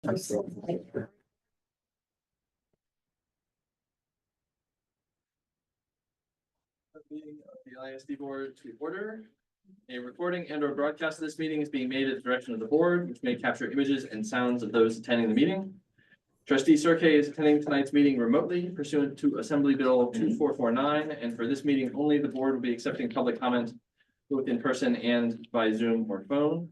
Meeting of the LASD board to order. A recording and or broadcast of this meeting is being made at the direction of the board, which may capture images and sounds of those attending the meeting. Trustee Surkey is attending tonight's meeting remotely pursuant to Assembly Bill 2449, and for this meeting only, the board will be accepting public comment both in person and by Zoom or phone.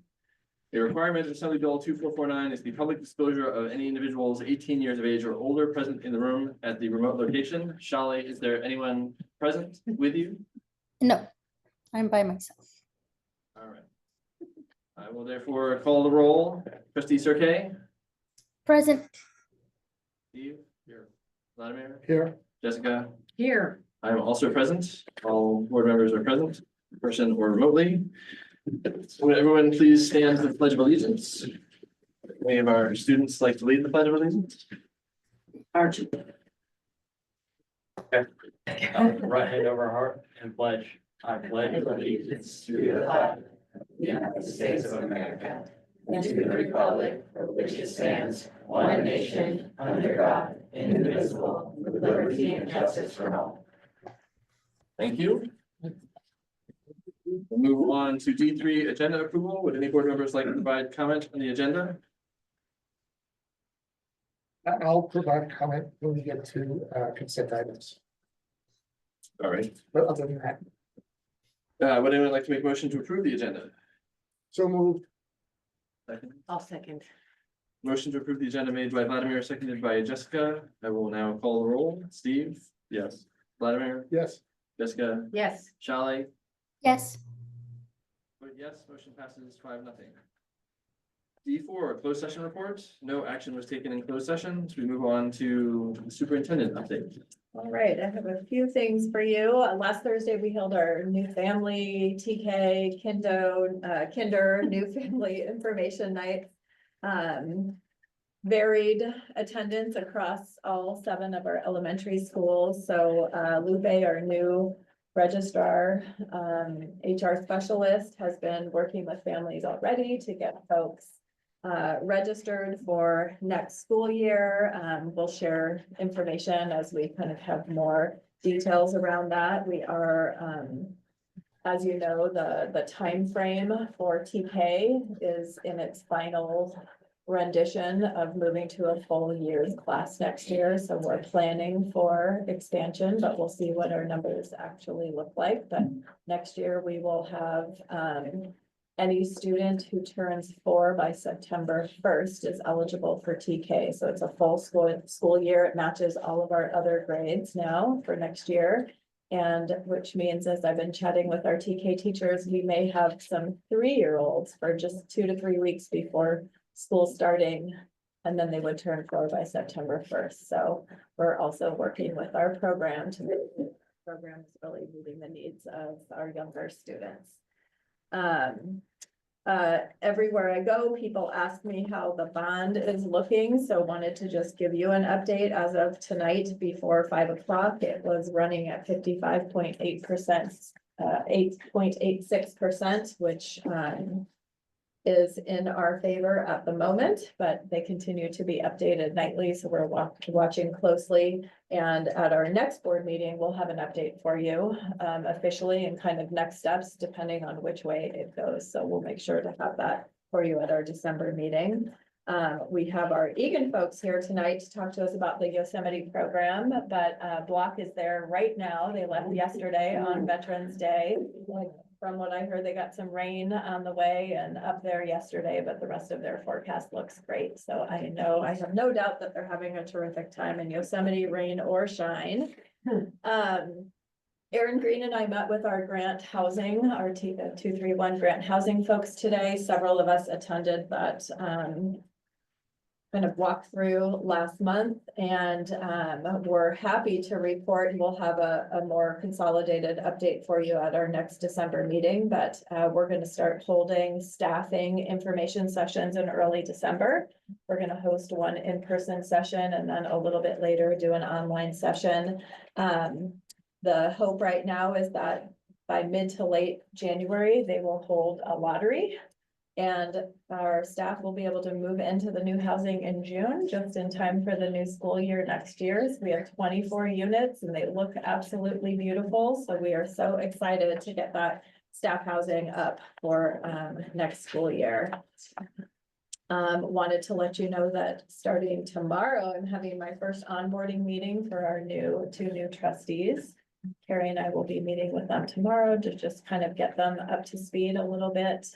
A requirement of Assembly Bill 2449 is the public disclosure of any individuals 18 years of age or older present in the room at the remote location. Shali, is there anyone present with you? No, I'm by myself. All right. I will therefore call the roll. Trustee Surkey? Present. Steve? Here. Vladimir? Here. Jessica? Here. I am also present. All board members are present, in person or remotely. So would everyone please stand for the Pledge of Allegiance? Any of our students like to lead the Pledge of Allegiance? Archie. Okay. Right hand over heart and pledge. I pledge allegiance to the flag of the United States of America and to the republic for which it stands, one nation, under God, indivisible, with liberty and justice for all. Thank you. We'll move on to D3 agenda approval. Would any board members like to provide comment on the agenda? I'll provide comment when we get to consent items, All right. but other than that, Would anyone like to make a motion to approve the agenda? so moved. Second. I'll second. Motion to approve the agenda made by Vladimir, seconded by Jessica. I will now call the roll. Steve? Yes. Vladimir? Yes. Jessica? Yes. Shali? Yes. Yes, motion passes 5-0. D4, closed session report. No action was taken in closed session. So we move on to the superintendent update. All right, I have a few things for you. Last Thursday, we held our new family TK Kinder new family information night. Varied attendance across all 7 of our elementary schools. So Lupe, our new registrar, HR specialist, has been working with families already to get folks registered for next school year. We'll share information as we kind of have more details around that. We are, as you know, the time frame for TK is in its final rendition of moving to a full year's class next year. So we're planning for expansion, but we'll see what our numbers actually look like. But next year we will have any student who turns 4 by September 1st is eligible for TK. So it's a full school year. It matches all of our other grades now for next year. And which means, as I've been chatting with our TK teachers, we may have some 3-year-olds for just 2 to 3 weeks before school starting, and then they would turn 4 by September 1st. So we're also working with our program to make the program is really meeting the needs of our younger students. Everywhere I go, people ask me how the bond is looking. So wanted to just give you an update as of tonight before 5 o'clock. It was running at 55.8%, 8.86%, which is in our favor at the moment, but they continue to be updated nightly. So we're watching closely. And at our next board meeting, we'll have an update for you officially and kind of next steps depending on which way it goes. So we'll make sure to have that for you at our December meeting. We have our Egan folks here tonight to talk to us about the Yosemite program, but Block is there right now. They left yesterday on Veterans Day. From what I heard, they got some rain on the way and up there yesterday, but the rest of their forecast looks great. So I have no doubt that they're having a terrific time in Yosemite, rain or shine. Aaron Green and I met with our grant housing, our 231 grant housing folks today. Several of us attended that kind of walk through last month, and we're happy to report we'll have a more consolidated update for you at our next December meeting, but we're going to start holding staffing information sessions in early December. We're going to host one in-person session and then a little bit later do an online session. The hope right now is that by mid to late January, they will hold a lottery And our staff will be able to move into the new housing in June, just in time for the new school year next year. So we have 24 units and they look absolutely beautiful. So we are so excited to get that staff housing up for next school year. Wanted to let you know that starting tomorrow, I'm having my first onboarding meeting for our two new trustees. Carrie and I will be meeting with them tomorrow to just kind of get them up to speed a little bit.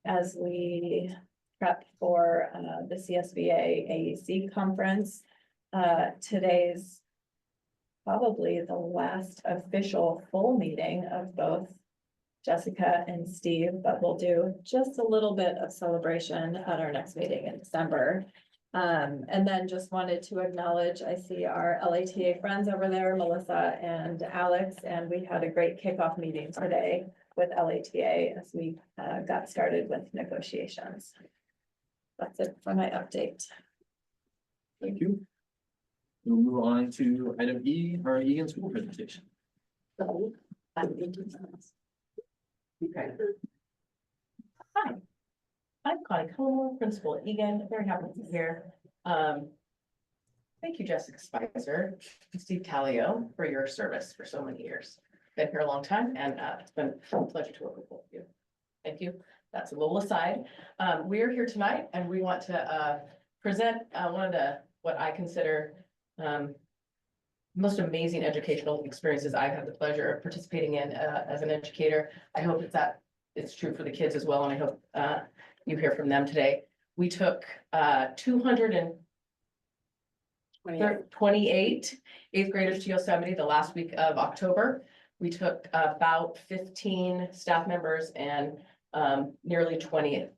As we prep for the CSBA AEC conference. Today's probably the last official full meeting of both Jessica and Steve, but we'll do just a little bit of celebration at our next meeting in December. And then just wanted to acknowledge, I see our LATA friends over there, Melissa and Alex, and we had a great kickoff meeting today with LATA as we got started with negotiations. That's it for my update. Thank you. We'll move on to item E, our Egan school presentation. Okay. Hi, I'm Connie Como, principal at Egan, very happy to be here. Thank you, Jessica Spicer and Steve Callio, for your service for so many years. Been here a long time, and it's been a pleasure to work with both of you. Thank you. That's a little aside. We're here tonight and we want to present one of what I consider most amazing educational experiences I've had the pleasure of participating in as an educator. I hope that it's true for the kids as well, and I hope you hear from them today. We took 228 eighth graders to Yosemite the last week of October. We took about 15 staff members and nearly 20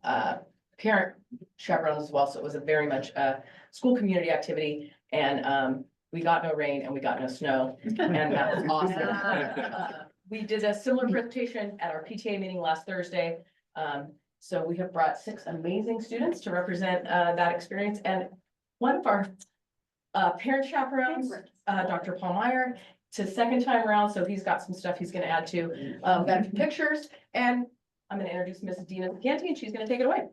parent chaperones as well. So it was a very much school community activity, and we got no rain and we got no snow, and that was awesome. We did a similar presentation at our PTA meeting last Thursday. So we have brought 6 amazing students to represent that experience, and one of our parent chaperones, Dr. Paul Meyer, it's his second time around, so he's got some stuff he's gonna add to. Got a few pictures, and I'm gonna introduce Mrs. Dina Canty, and she's gonna take it away.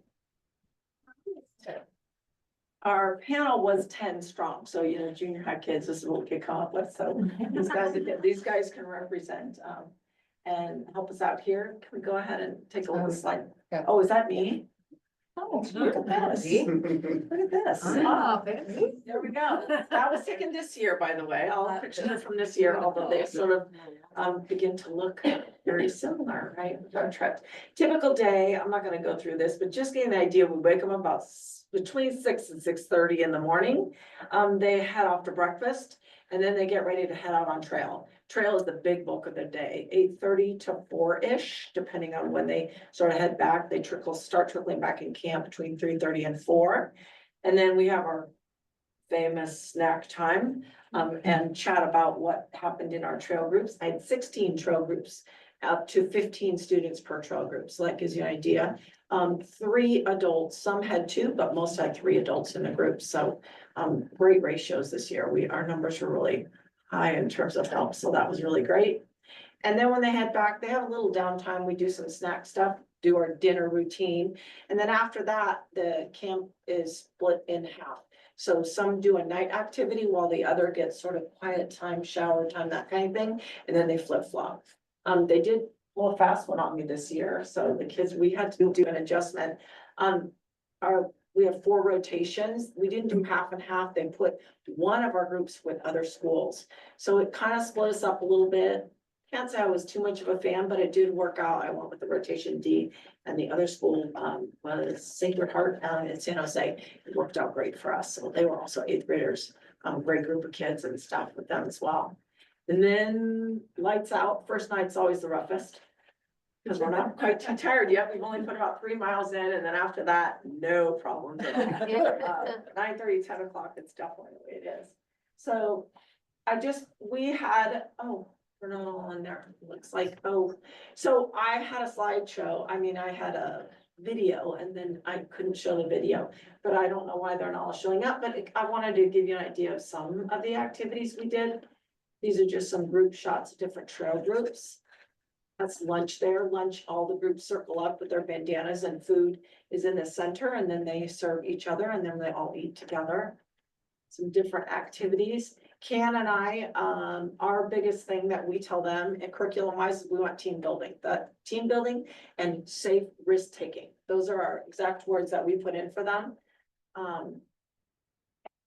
Our panel was 10 strong, so junior high kids, this is what we could come up with, so these guys can represent and help us out here. Can we go ahead and take a look at the slide? Yeah. Oh, is that me? Oh, look at this. Look at this. Ah, There we go. That was taken this year, by the way. All pictures from this year, although they sort of begin to look very similar, right? Typical day, I'm not gonna go through this, but just getting the idea, we wake them about between 6 and 6:30 in the morning. They head off to breakfast and then they get ready to head out on trail. Trail is the big bulk of their day, 8:30 to 4-ish, depending on when they sort of head back. They start trickling back in camp between 3:30 and 4. And then we have our famous snack time and chat about what happened in our trail groups. I had 16 trail groups, up to 15 students per trail group. So that gives you an idea. 3 adults, some had 2, but most had 3 adults in the group. So great ratios this year. Our numbers were really high in terms of help. So that was really great. And then when they head back, they have a little downtime. We do some snack stuff, do our dinner routine. And then after that, the camp is split in half. So some do a night activity while the other gets sort of quiet time, shower time, that kind of thing. And then they flip-flop. They did pull a fast one on me this year. So the kids, we had to do an adjustment. We have 4 rotations. We didn't do half and half. They put one of our groups with other schools. So it kind of split us up a little bit. Can't say I was too much of a fan, but it did work out. I went with the rotation D, and the other school was Sacred Heart in San Jose. It worked out great for us. So they were also 8th graders, great group of kids and stuff with them as well. And then lights out. First night's always the roughest, because we're not quite too tired yet. We've only put about 3 miles in, and then after that, no problems at all. 9:30, 10 o'clock, it's definitely the way it is. So we had, we're not all on there. It looks like, so I had a slideshow. I mean, I had a video and then I couldn't show the video, but I don't know why they're not all showing up, but I wanted to give you an idea of some of the activities we did. These are just some group shots of different trail groups. That's lunch there. Lunch, all the groups circle up with their bandanas and food is in the center and then they serve each other and then they all eat together. Some different activities. Can and I, our biggest thing that we tell them and curriculum wise, is we want team building, and safe risk taking. Those are our exact words that we put in for them.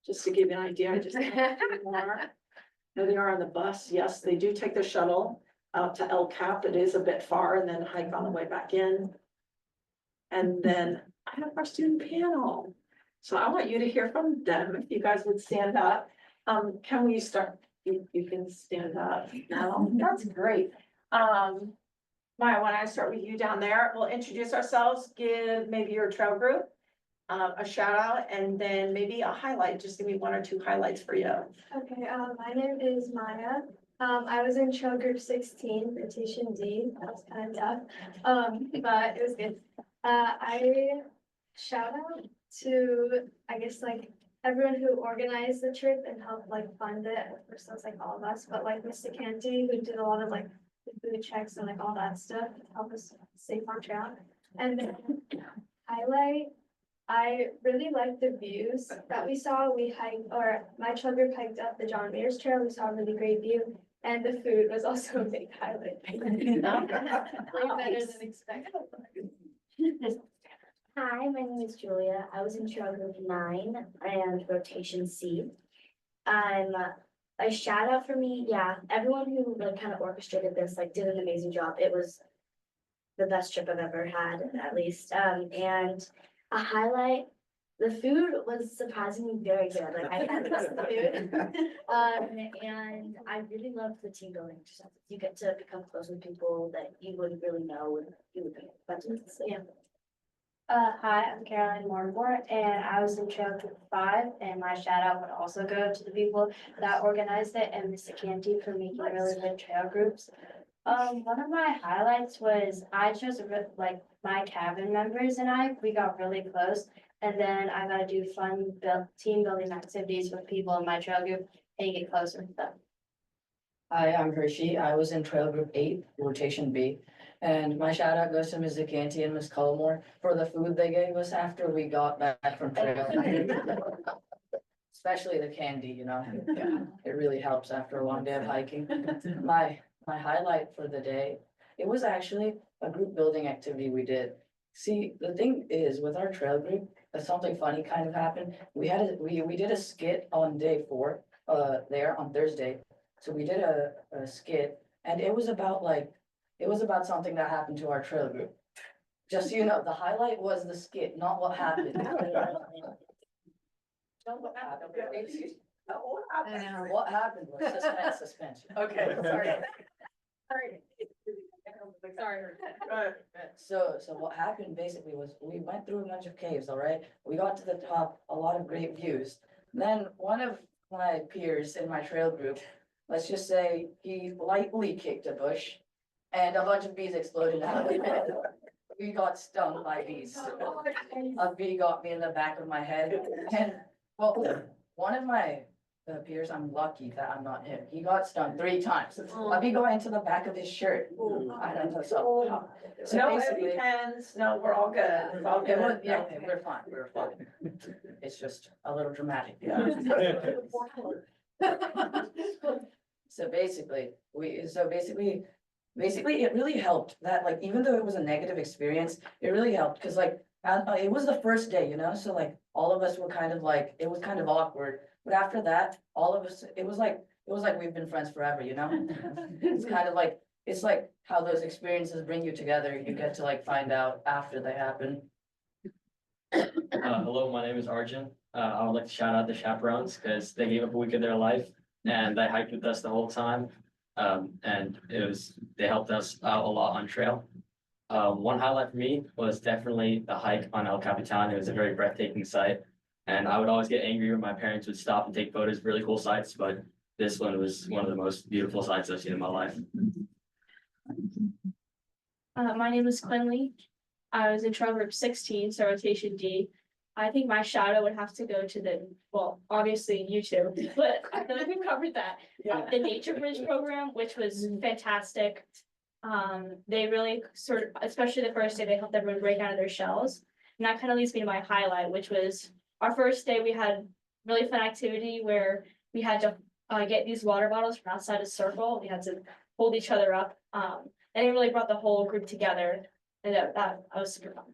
Just to give you an idea, I just. There they are on the bus. Yes, they do take the shuttle out to El Cap. It is a bit far and then hike on the way back in. And then I have our student panel. So I want you to hear from them. If you guys would stand up. Can we start? You can stand up now. That's great. Maya, why don't I start with you down there? We'll introduce ourselves, give maybe your trail group a shout out, and then maybe a highlight. Just give me one or two highlights for you. Okay, my name is Maya. I was in trail group 16, rotation D. That was kind of tough, but it was good. I shout out to, I guess, like everyone who organized the trip and helped like fund it. Of course, that's like all of us, but like Mr. Canty, who did a lot of like the food checks and like all that stuff to help us safe on trail. And then highlight, I really liked the views that we saw. We hiked, or my trail group hiked up the John Mears Trail. We saw a really great view, and the food was also a big highlight. Way better than expected. Hi, my name is Julia. I was in trail group 9 and rotation C. A shout out for me, yeah, everyone who like kind of orchestrated this, like did an amazing job. It was the best trip I've ever had, at least. And a highlight, the food was surprisingly very good. Like I had the food. And I really loved the team building. You get to become close with people that you wouldn't really know and you would be friends. So yeah. Hi, I'm Caroline Mormore, and I was in trail group 5, and my shout out would also go to the people that organized it and Mr. Canty for making really good trail groups. One of my highlights was I chose like my cabin members and we got really close, and then I got to do fun team building activities with people in my trail group and get closer with them. Hi, I'm Hershey. I was in trail group 8, rotation B. And my shout out goes to Ms. Zacanti and Ms. Cullimore for the food they gave us after we got back from trail. Especially the candy, you know, it really helps after a long day of hiking. My highlight for the day, it was actually a group building activity we did. See, the thing is with our trail group, something funny kind of happened. We did a skit on day 4, there on Thursday. So we did a skit and it was about something that happened to our trail group. Just so you know, the highlight was the skit, not what happened. What happened was suspense. Okay, sorry. Sorry. So what happened basically was we went through a bunch of caves, all right? We got to the top, a lot of great views. Then one of my peers in my trail group, let's just say he lightly kicked a bush and a bunch of bees exploded out of it. We got stung by bees. A bee got me in the back of my head. And well, one of my peers, I'm lucky that I'm not him. He got stung 3 times. A bee got into the back of his shirt. I don't know. So No basically, EpiPens, no, we're all good. It's all it was, good. yeah, we're fine. We're fine. It's just a little dramatic. So basically, it really helped that, like, even though it was a negative experience, it really helped because like it was the first day, you know, so like all of us were kind of like, it was kind of awkward. But after that, all of us, it was like we've been friends forever, you know? It's kind of like, it's like how those experiences bring you together. You get to like find out after they happen. Hello, my name is Arjun. I would like to shout out the chaperones because they gave up a week of their life and they hiked with us the whole time. And they helped us out a lot on trail. One highlight for me was definitely the hike on El Capitan. It was a very breathtaking sight. And I would always get angry when my parents would stop and take photos of really cool sights, but this one was one of the most beautiful sights I've seen in my life. My name is Quinley. I was in trail group 16, so rotation D. I think my shout out would have to go to obviously you two, but I feel like we covered that. Yeah. The Nature Bridge program, which was fantastic. They really sort of, especially the first day, they helped everyone break out of their shells. And that kind of leads me to my highlight, which was our first day, we had really fun activity where we had to get these water bottles from outside a circle. We had to hold each other up. And it really brought the whole group together. And that was super fun.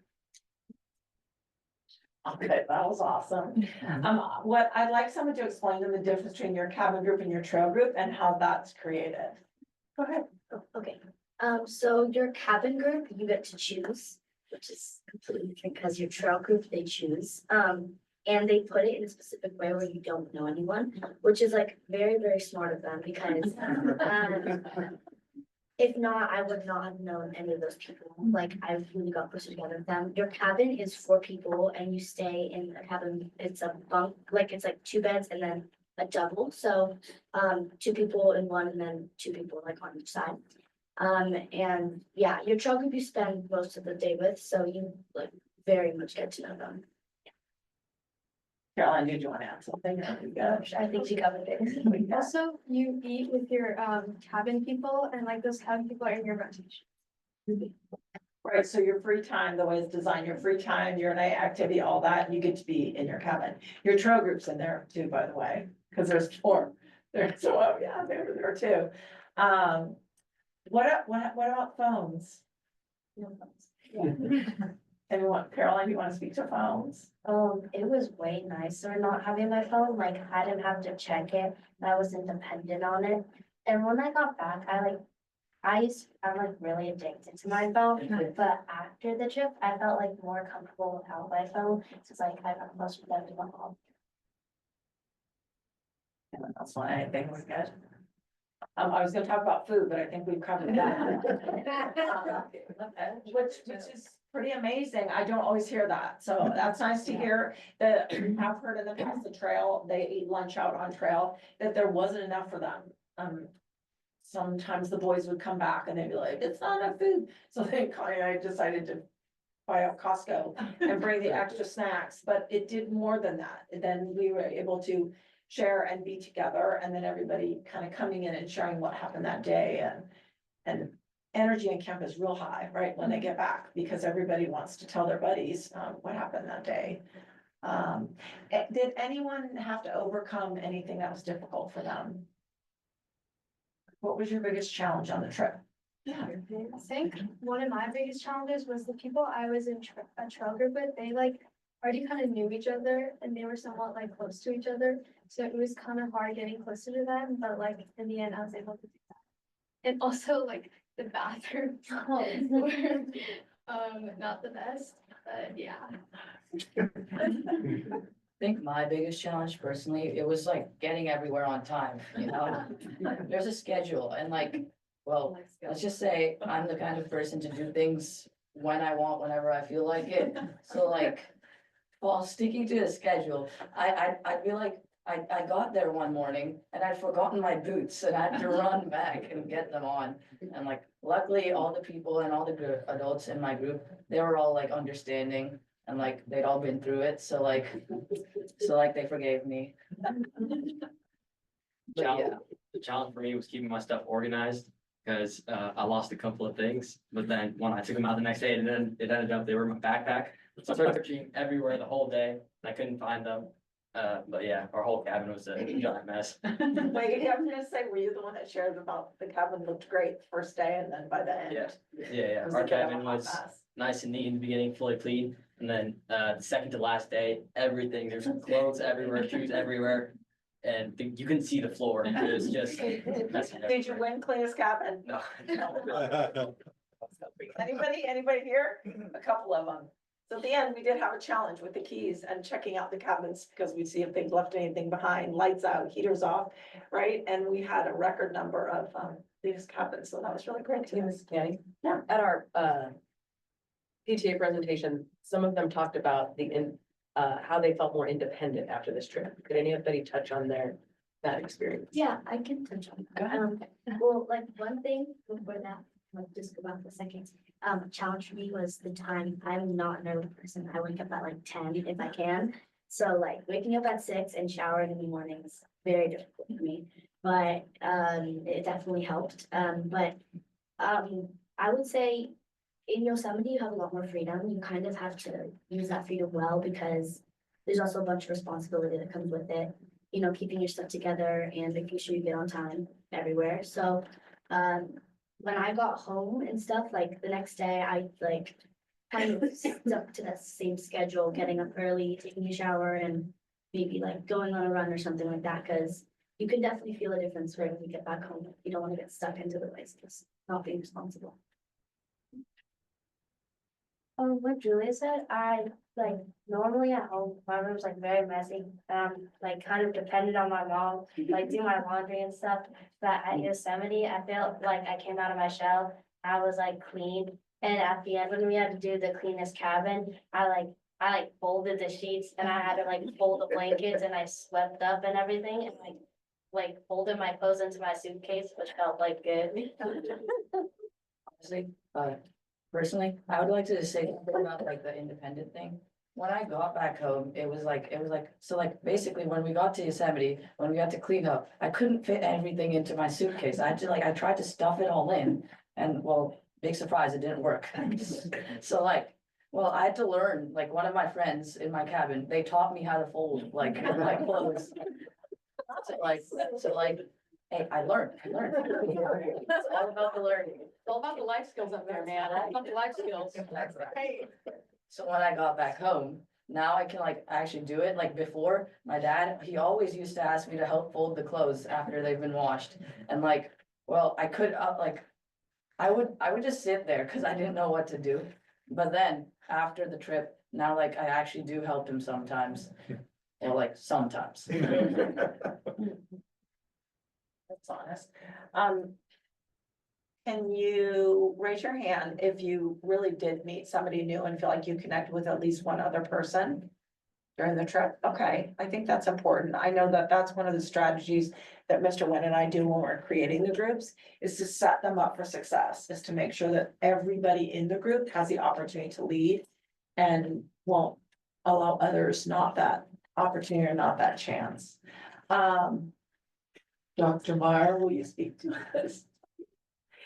Okay, that was awesome. What I'd like someone to explain to them the difference between your cabin group and your trail group and how that's created. Go ahead. Oh, okay, so your cabin group, you get to choose, which is completely different because your trail group, they choose. And they put it in a specific way where you don't know anyone, which is like very, very smart of them because, if not, I would not have known any of those people. Like, I really got closer together with them. Your cabin is 4 people and you stay in a cabin. It's a bunk, like it's like 2 beds and then a double. So, 2 people in one and then 2 people like on each side. And yeah, your trail group you spend most of the day with, so you like very much get to know them. Caroline, did you want to add something? I think she covered it. Also, you eat with your cabin people and like those cabin people are in your rotation. Right, so your free time, the way it's designed, your free time, your night activity, all that, you get to be in your cabin. Your trail group's in there too, by the way, because there's 4. There's, so, oh, yeah, they're there too. What about phones? Anyone, Caroline, you want to speak to phones? It was way nicer not having my phone, like I didn't have to check it, I was independent on it. And when I got back, I'm like really addicted to my phone, but after the trip, I felt like more comfortable without my phone. It's like I got closer to them to my mom. Anyone else want anything? We're good. I was gonna talk about food, but I think we've covered that. Which is pretty amazing. I don't always hear that, so that's nice to hear. That we have heard in the past, the trail, they eat lunch out on trail, that there wasn't enough for them. Sometimes the boys would come back and they'd be like, it's not enough food. So then Connie and I decided to buy up Costco and bring the extra snacks, but it did more than that. And then we were able to share and be together, and then everybody kind of coming in and sharing what happened that day, and energy in camp is real high, right, when they get back, because everybody wants to tell their buddies what happened that day. Did anyone have to overcome anything that was difficult for them? What was your biggest challenge on the trip? Yeah. I think one of my biggest challenges was the people I was in a trail group with, they like already kind of knew each other and they were somewhat like close to each other. So it was kind of hard getting closer to them, but like in the end, I was able to do that. And also like the bathrooms were not the best, but yeah. I think my biggest challenge personally, it was like getting everywhere on time, you know? There's a schedule and like, well, let's just say I'm the kind of person to do things when I want, whenever I feel like it. So like, while sticking to the schedule, I'd be like, I got there one morning and I'd forgotten my boots and I had to run back and get them on. And like, luckily, all the people and all the adults in my group, they were all like understanding and like, they'd all been through it. So like they forgave me. But yeah, The challenge for me was keeping my stuff organized, because I lost a couple of things, but then when I took them out the next day, and then it ended up they were in my backpack. So I started searching everywhere the whole day, and I couldn't find them. But yeah, our whole cabin was a giant mess. Wait, I was gonna say, were you the one that shared about the cabin looked great the first day, and then by the end? Yeah. was Our a bit of a cabin hot was mess? nice and neat in the beginning, fully clean, and then the second to last day, everything, there's clothes everywhere, shoes everywhere, and you couldn't see the floor. It was just messy. Did you win cleanest cabin? No. Anybody here? A couple of them. So at the end, we did have a challenge with the keys and checking out the cabins, because we'd see if they've left anything behind, lights out, heaters off, right? And we had a record number of these cabins, so that was really great too. Yeah. At our PTA presentation, some of them talked about how they felt more independent after this trip. Could anybody touch on that experience? Yeah, I can touch on Go ahead. that. Well, like one thing before that, like just go back for a second. Challenge for me was the time. I'm not an early person. I wake up at like 10 if I can. So like waking up at 6 and showering in the morning is very difficult for me. But it definitely helped. I would say in Yosemite, you have a lot more freedom. You kind of have to use that freedom well because there's also a bunch of responsibility that comes with it. You know, keeping your stuff together and making sure you get on time everywhere. So, when I got home and stuff, like the next day, I like kind of stuck to that same schedule, getting up early, taking a shower, and maybe like going on a run or something like that, because you can definitely feel a difference right when you get back home. You don't want to get stuck into the place, just not being responsible. What Julia said, I like normally at home, my room's like very messy. Like kind of dependent on my mom, like do my laundry and stuff. But at Yosemite, I felt like I came out of my shell. I was like clean. And at the end, when we had to do the cleanest cabin, I folded the sheets and I had to like fold the blankets and I swept up and everything and like folded my clothes into my suitcase, which felt like good. Honestly, personally, I would like to just say something about like the independent thing. When I got back home, it was like, so like basically when we got to Yosemite, when we got to clean up, I couldn't fit everything into my suitcase. I just like, I tried to stuff it all in and well, big surprise, it didn't work. So like, well, I had to learn, like one of my friends in my cabin, they taught me how to fold like my clothes. So like, hey, I learned. It's all about the learning. It's all about the life skills up there, man. All about the life skills. Right. So when I got back home, now I can like actually do it. Like before, my dad, he always used to ask me to help fold the clothes after they've been washed. And like, well, I could I would just sit there because I didn't know what to do. But then after the trip, now like I actually do help him sometimes. Or like sometimes. That's honest. Can you raise your hand if you really did meet somebody new and feel like you connected with at least one other person during the trip? Okay, I think that's important. I know that that's one of the strategies that Mr. Nguyen and I do when we're creating the groups is to set them up for success, is to make sure that everybody in the group has the opportunity to lead and won't allow others not that opportunity or not that chance. Dr. Meyer, will you speak to this?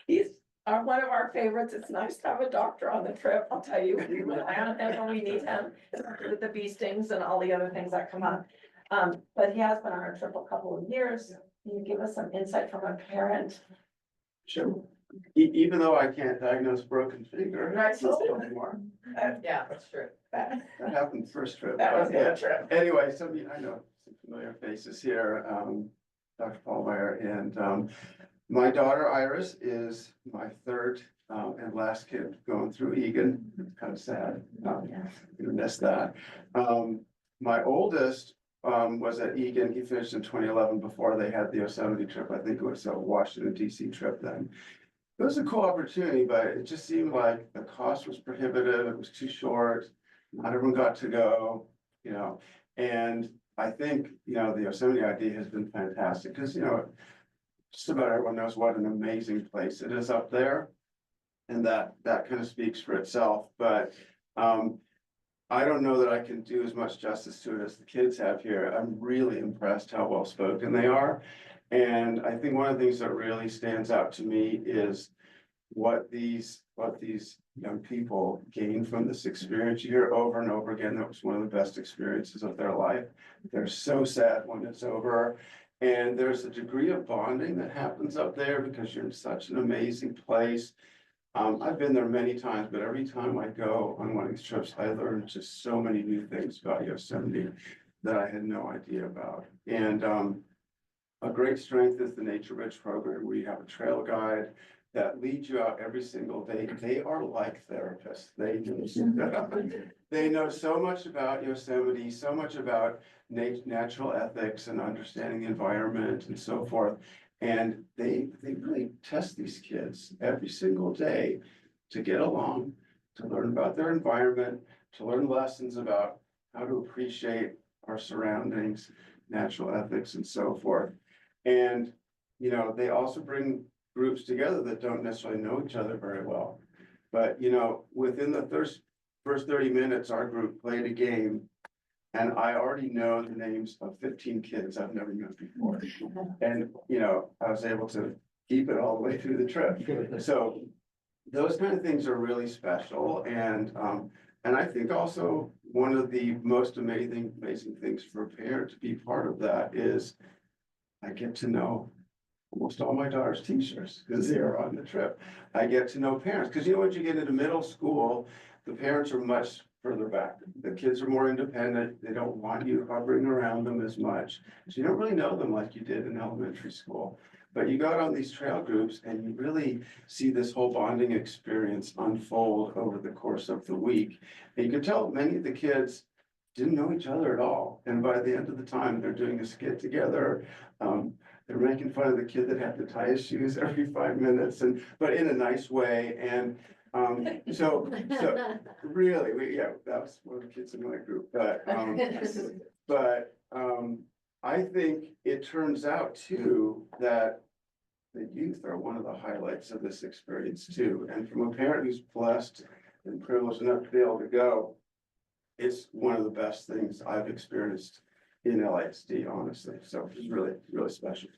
He's one of our favorites. It's nice to have a doctor on the trip. I'll tell you, we rely on him when we need him, with the bee stings and all the other things that come up. But he has been on our trip a couple of years. Can you give us some insight from a parent? Sure. Even though I can't diagnose broken finger. Right. Anymore. Yeah, that's true. That happened first trip. That was Yeah. the trip. Anyway, I know some familiar faces here, Dr. Paul Meyer, and my daughter Iris is my third and last kid going through Egan. It's kind of sad. You missed that. My oldest was at Egan. He finished in 2011 before they had the Yosemite trip. I think it was a Washington DC trip then. It was a cool opportunity, but it just seemed like the cost was prohibitive. It was too short. Not everyone got to go, and I think, the Yosemite idea has been fantastic because, just about everyone knows what an amazing place it is up there. And that kind of speaks for itself, but I don't know that I can do as much justice to it as the kids have here. I'm really impressed how well spoken they are. And I think one of the things that really stands out to me is what these young people gain from this experience. You hear over and over again, that was one of the best experiences of their life. They're so sad when it's over. And there's a degree of bonding that happens up there because you're in such an amazing place. I've been there many times, but every time I go on one of these trips, I learn just so many new things about Yosemite that I had no idea about. And a great strength is the Nature Rich program, where you have a trail guide that leads you out every single day. They are like therapists. They know so much about Yosemite, so much about natural ethics and understanding the environment and so forth. And they really test these kids every single day to get along, to learn about their environment, to learn lessons about how to appreciate our surroundings, natural ethics, and so forth. And, they also bring groups together that don't necessarily know each other very well. But, within the first 30 minutes, our group played a game, and I already know the names of 15 kids I've never met before. And, I was able to keep it all the way through the trip. So those kind of things are really special and I think also one of the most amazing things for a parent to be part of that is I get to know almost all my daughter's teachers because they're on the trip. I get to know parents because once you get into middle school, the parents are much further back. The kids are more independent. They don't want you hovering around them as much. So you don't really know them like you did in elementary school. But you go out on these trail groups and you really see this whole bonding experience unfold over the course of the week. And you can tell many of the kids didn't know each other at all. And by the end of the time, they're doing a skit together. They're making fun of the kid that had to tie his shoes every 5 minutes but in a nice way. And so really, that was one of the kids in my group, but I think it turns out too, that the youth are one of the highlights of this experience too. And from a parent who's blessed and privileged enough to be able to go, it's one of the best things I've experienced in LASD, honestly. So it's really, really special.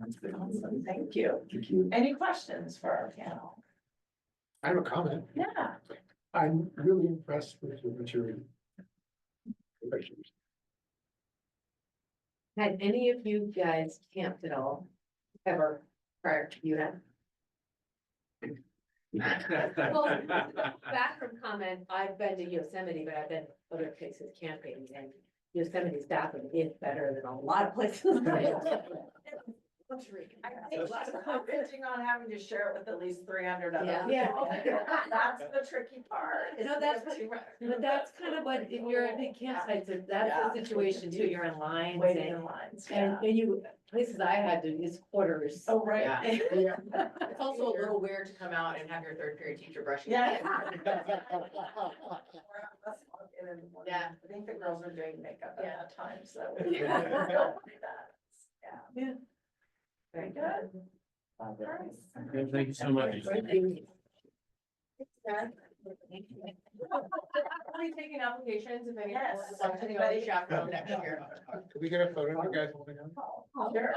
Awesome, thank you. Thank you. Any questions for our panel? I have a comment. Yeah. I'm really impressed with your maturity. Had any of you guys camped at all, ever, prior to you have? Bathroom comment, I've been to Yosemite, but I've been other places camping, and Yosemite's bathroom is better than a lot of places. I think she's commenting on having to share it with at least 300 others. Yeah. That's the tricky part. No, that's, but that's kind of what, if you're at big campsites, that's the situation too, you're in lines. Waiting in lines. And you, places I had to use quarters. Oh, right. Yeah. It's also a little weird to come out and have your third period teacher brushing. Yeah. Yeah. I think the girls are doing makeup at that time, so. Yeah. Very good. All right. Okay, thank you so much. Are we taking applications if anyone Yes. would like to go to chaperone next year? Can we get a photo of you guys holding on? Sure.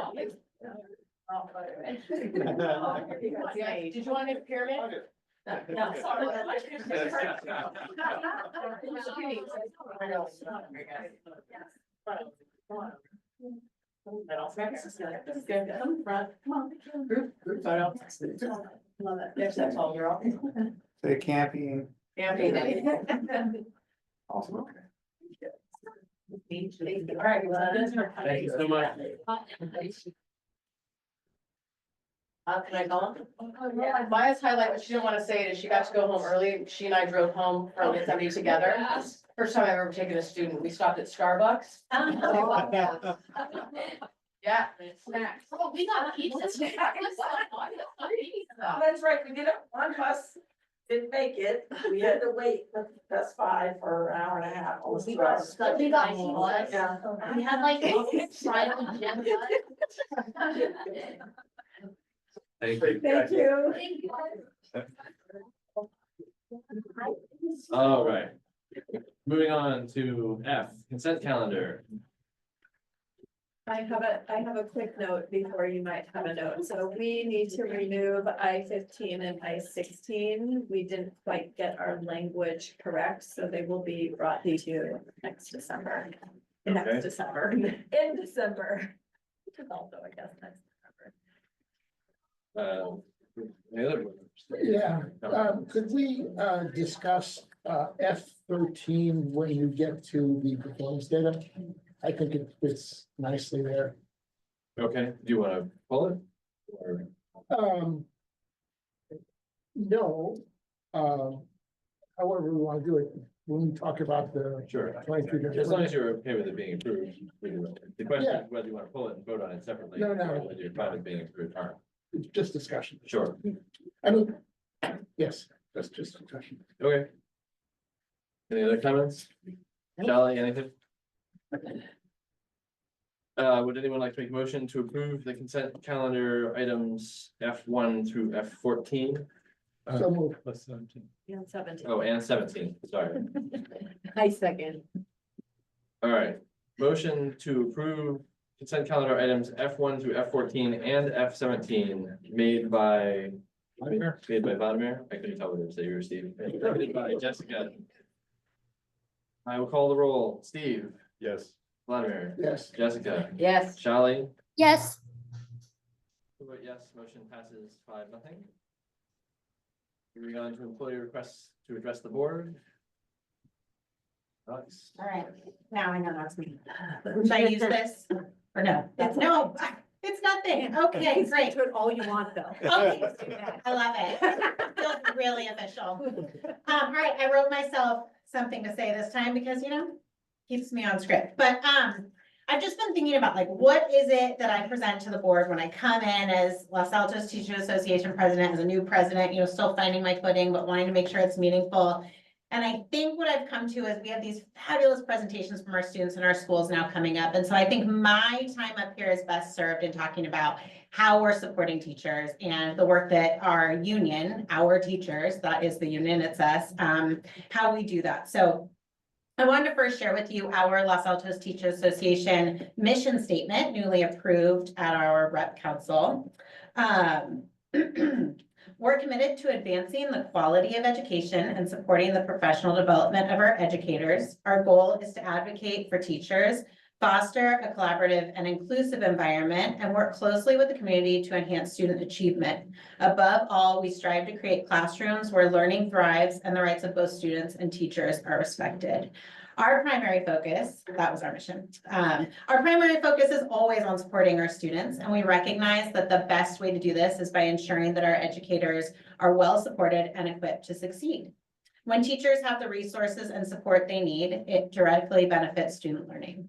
Yeah, did you want to make a pyramid? No, sorry. This is good. Come front, come on. Group photo. Love it. There's that tall girl. Say camping. Camping. Awesome. All right. Thank you so much. Can I go on? Maya's highlight, what she didn't want to say is she got to go home early. She and I drove home from Yosemite together. First time I've ever taken a student. We stopped at Starbucks. Yeah, and snacks. Oh, we got pizza. Oh, that's right, we did it, one bus didn't make it, we had to wait for bus 5 for an hour and a half. We got pizza. Yeah. We had like fried on jam. Thank you. Thank you. All right. Moving on to F, consent calendar. I have a quick note before you might have a note. So we need to remove I-15 and I-16. We didn't quite get our language correct, so they will be brought to you next December. Okay. Next December, in December. Also, I guess, next December. Any other? Yeah, could we discuss F13 when you get to the performance data? I think it fits nicely there. Okay, do you want to pull it? Or- No, however we want to do it, when we talk about the Sure. 23 different. As long as you're okay with it being approved. We can do it. The question is whether you want to pull it and vote on it separately. No, no. Or whether you're fine with being approved. All right. It's just discussion. Sure. I mean, yes, that's just discussion. Okay. Any other comments? Charlie, anything? Would anyone like to make a motion to approve the consent calendar items F1 through F14? So moved. And 17. Oh, and 17, sorry. I second. All right, motion to approve consent calendar items F1 through F14 and F17 made by Vladimir, made by Vladimir. I couldn't tell whether to say you or Steve. Seconded by Jessica. I will call the roll. Steve, Yes. Vladimir, Yes. Jessica, Yes. Charlie. Yes. Yes, motion passes 5-0. Moving on to employee requests to address the board. Alex. All right, now I know that's me. Should I use this or no? It's no, it's nothing. Okay, great. Do it all you want, though. Okay, let's do that. I love it. Feels really official. All right, I wrote myself something to say this time because, keeps me on script, but, I've just been thinking about like, what is it that I present to the board when I come in as Los Altos Teachers Association president, as a new president, still finding my footing, but wanting to make sure it's meaningful. And I think what I've come to is we have these fabulous presentations from our students in our schools now coming up. And so I think my time up here is best served in talking about how we're supporting teachers and the work that our union, our teachers, that is the union, it's us, how we do that. So I wanted to first share with you our Los Altos Teachers Association mission statement, newly approved at our rep council. We're committed to advancing the quality of education and supporting the professional development of our educators. Our goal is to advocate for teachers, foster a collaborative and inclusive environment, and work closely with the community to enhance student achievement. Above all, we strive to create classrooms where learning thrives and the rights of both students and teachers are respected. Our primary focus, that was our mission. Our primary focus is always on supporting our students, and we recognize that the best way to do this is by ensuring that our educators are well supported and equipped to succeed. When teachers have the resources and support they need, it directly benefits student learning.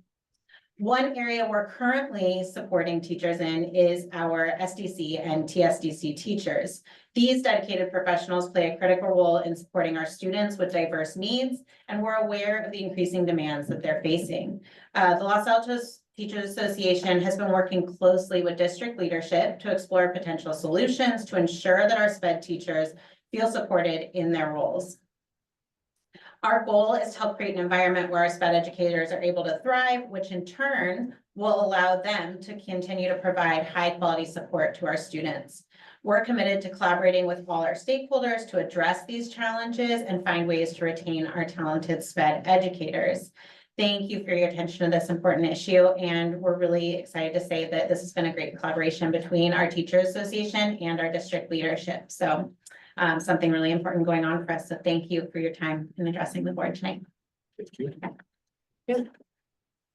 One area we're currently supporting teachers in is our SDC and TSDC teachers. These dedicated professionals play a critical role in supporting our students with diverse needs, and we're aware of the increasing demands that they're facing. The Los Altos Teachers Association has been working closely with district leadership to explore potential solutions to ensure that our SPED teachers feel supported in their roles. Our goal is to help create an environment where our SPED educators are able to thrive, which in turn will allow them to continue to provide high quality support to our students. We're committed to collaborating with all our stakeholders to address these challenges and find ways to retain our talented SPED educators. Thank you for your attention to this important issue, and we're really excited to say that this has been a great collaboration between our Teachers Association and our district leadership. So something really important going on for us. So thank you for your time in addressing the board tonight.